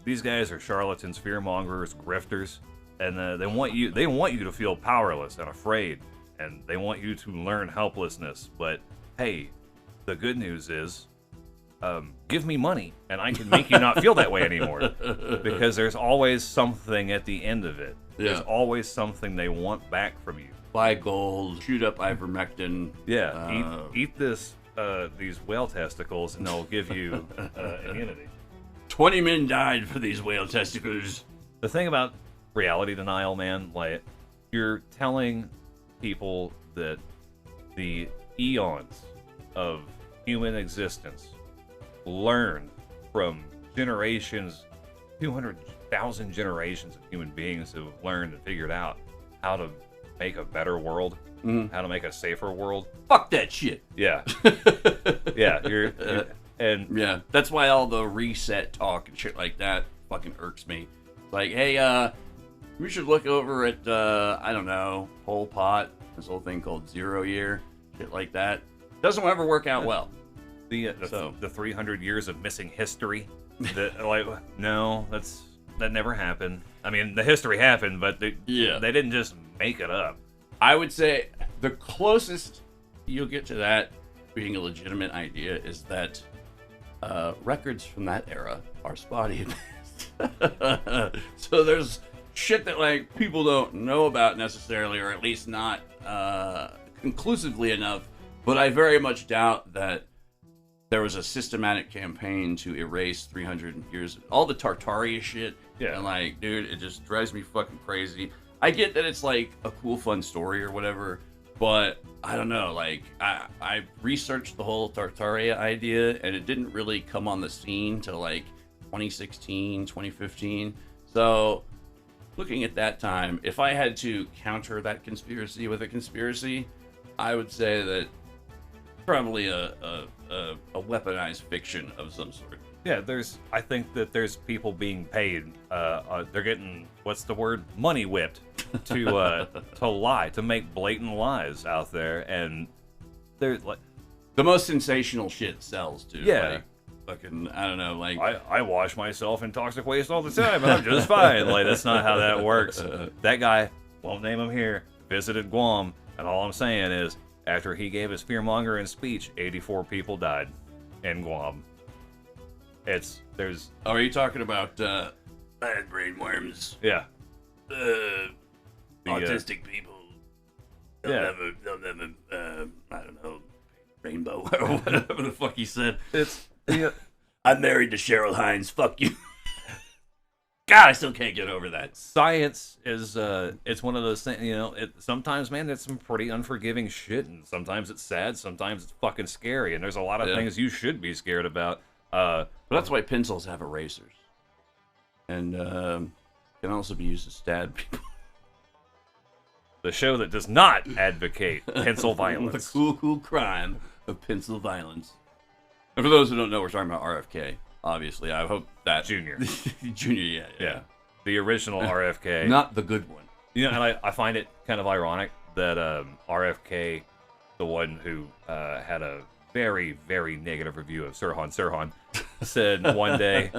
these guys are charlatans, fearmongers, grifters, and they want you to feel powerless and afraid, and they want you to learn helplessness. But hey, the good news is, give me money and I can make you not feel that way anymore, because there's always something at the end of it. Yeah. There's always something they want back from you. Buy gold, shoot up ivermectin. Yeah, eat these whale testicles and they'll give you immunity. 20 men died for these whale testicles. The thing about reality denial, man, like, you're telling people that the eons of human existence learned from generations, 200,000 generations of human beings who have learned and figured out how to make a better world, how to make a safer world. Fuck that shit. Yeah. Yeah, and yeah, that's why all the reset talk and shit like that fucking irks me. Like, hey, we should look over at, I don't know, Pol Pot, this whole thing called 0 Year, shit like that. Doesn't ever work out well. The 300 years of missing history. No, that never happened. I mean, the history happened, but they didn't just make it up. I would say the closest you'll get to that being a legitimate idea is that records from that era are spotty. So there's shit that like people don't know about necessarily, or at least not conclusively enough. But I very much doubt that there was a systematic campaign to erase 300 years all the Tartaria shit. Yeah. And like, dude, it just drives me fucking crazy. I get that it's like a cool, fun story or whatever, but I don't know. Like, I researched the whole Tartaria idea, and it didn't really come on the scene till like 2016, 2015. So, looking at that time, if I had to counter that conspiracy with a conspiracy, I would say that probably a weaponized fiction of some sort. Yeah, I think that there's people being paid. They're getting, what's the word? Money whipped to lie, to make blatant lies out there, and they're like the most sensational shit sells, dude. Yeah. Like, fucking, I don't know, like I wash myself in toxic waste all the time. I'm just fine. Like, that's not how that works. That guy, won't name him here, visited Guam, and all I'm saying is, after he gave his fear-mongering speech, 84 people died in Guam. Are you talking about bad brainworms? Yeah. Autistic people. They'll never, I don't know, rainbow or whatever the fuck he said. I'm married to Cheryl Hines. Fuck you. God, I still can't get over that. Science is, it's one of those things, sometimes, man, it's some pretty unforgiving shit, and sometimes it's sad, sometimes it's fucking scary, and there's a lot of things you should be scared about. But that's why pencils have erasers. And can also be used to stab people. The show that does not advocate pencil violence. The cool crime of pencil violence. And for those who don't know, we're talking about RFK. Obviously, I hope that Junior, yeah, the original RFK, not the good one. And I find it kind of ironic that RFK, the one who had a very, very negative review of Sirhan, said one day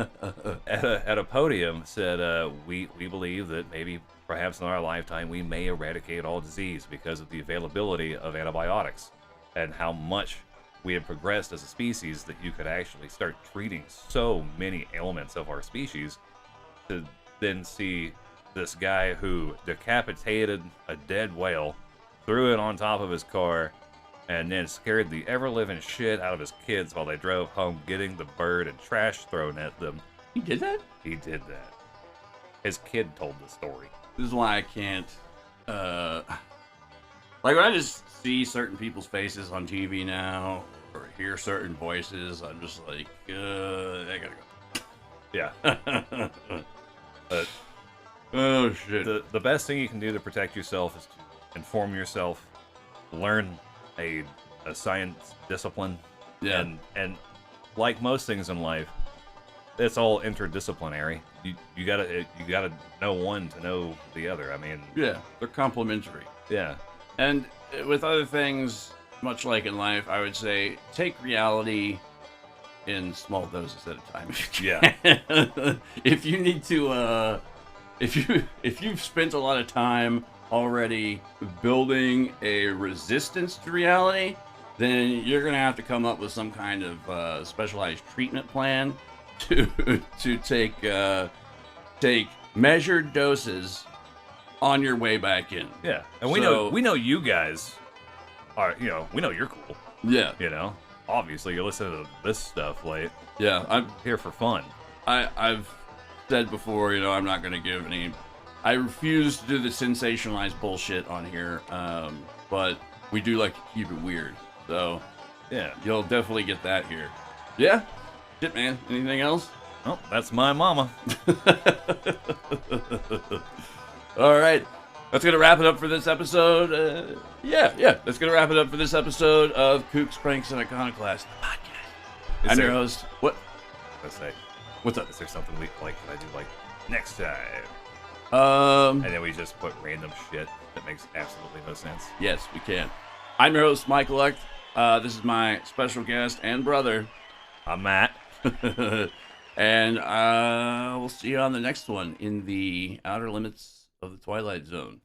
at a podium, said we believe that maybe perhaps in our lifetime we may eradicate all disease because of the availability of antibiotics and how much we had progressed as a species that you could actually start treating so many ailments of our species, to then see this guy who decapitated a dead whale, threw it on top of his car, and then scared the ever-living shit out of his kids while they drove home, getting the bird and trash thrown at them. He did that? He did that. His kid told the story. This is why I can't, like, when I just see certain people's faces on TV now, or hear certain voices, I'm just like, I gotta go. Yeah. But oh, shit. The best thing you can do to protect yourself is to inform yourself, learn a science discipline. Yeah. And like most things in life, it's all interdisciplinary. You gotta know one to know the other. I mean, yeah, they're complementary. Yeah. And with other things, much like in life, I would say take reality in small doses at a time. Yeah. If you need to, if you've spent a lot of time already building a resistance to reality, then you're gonna have to come up with some kind of specialized treatment plan to take measured doses on your way back in. Yeah, and we know you guys are, we know you're cool. Yeah. Obviously you're listening to this stuff late. Yeah, I'm here for fun. I've said before, I'm not gonna give any. I refuse to do the sensationalized bullshit on here, but we do like to keep it weird. So yeah, you'll definitely get that here. Yeah. Shit, man. Anything else? Oh, that's my mama. All right. That's going to wrap it up for this episode. Yeah. That's going to wrap it up for this episode of Kooks, Pranks, and Iconoclasts, the podcast. I'm your host. What? Let's say. What's up? Is there something we like that I do like next time? And then we just put random shit that makes absolutely no sense. Yes, we can. I'm your host, Michael Lecht. This is my special guest and brother. I'm Matt. And we'll see you on the next one in the outer limits of the Twilight Zone.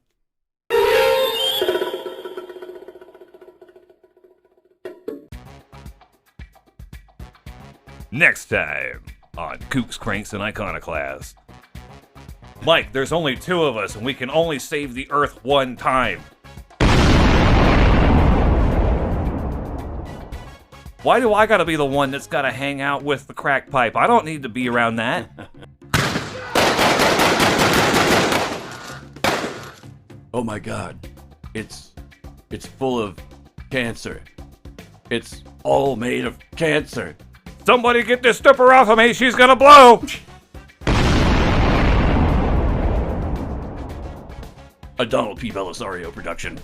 Next time on Kooks, Cranks, and Iconoclasts. Mike, there's only 2 of us, and we can only save the Earth one time. Why do I gotta be the one that's gotta hang out with the crack pipe? I don't need to be around that. Oh my God, it's full of cancer. It's all made of cancer. Somebody get this stripper off of me, she's gonna blow! A Donald P. Belisario production.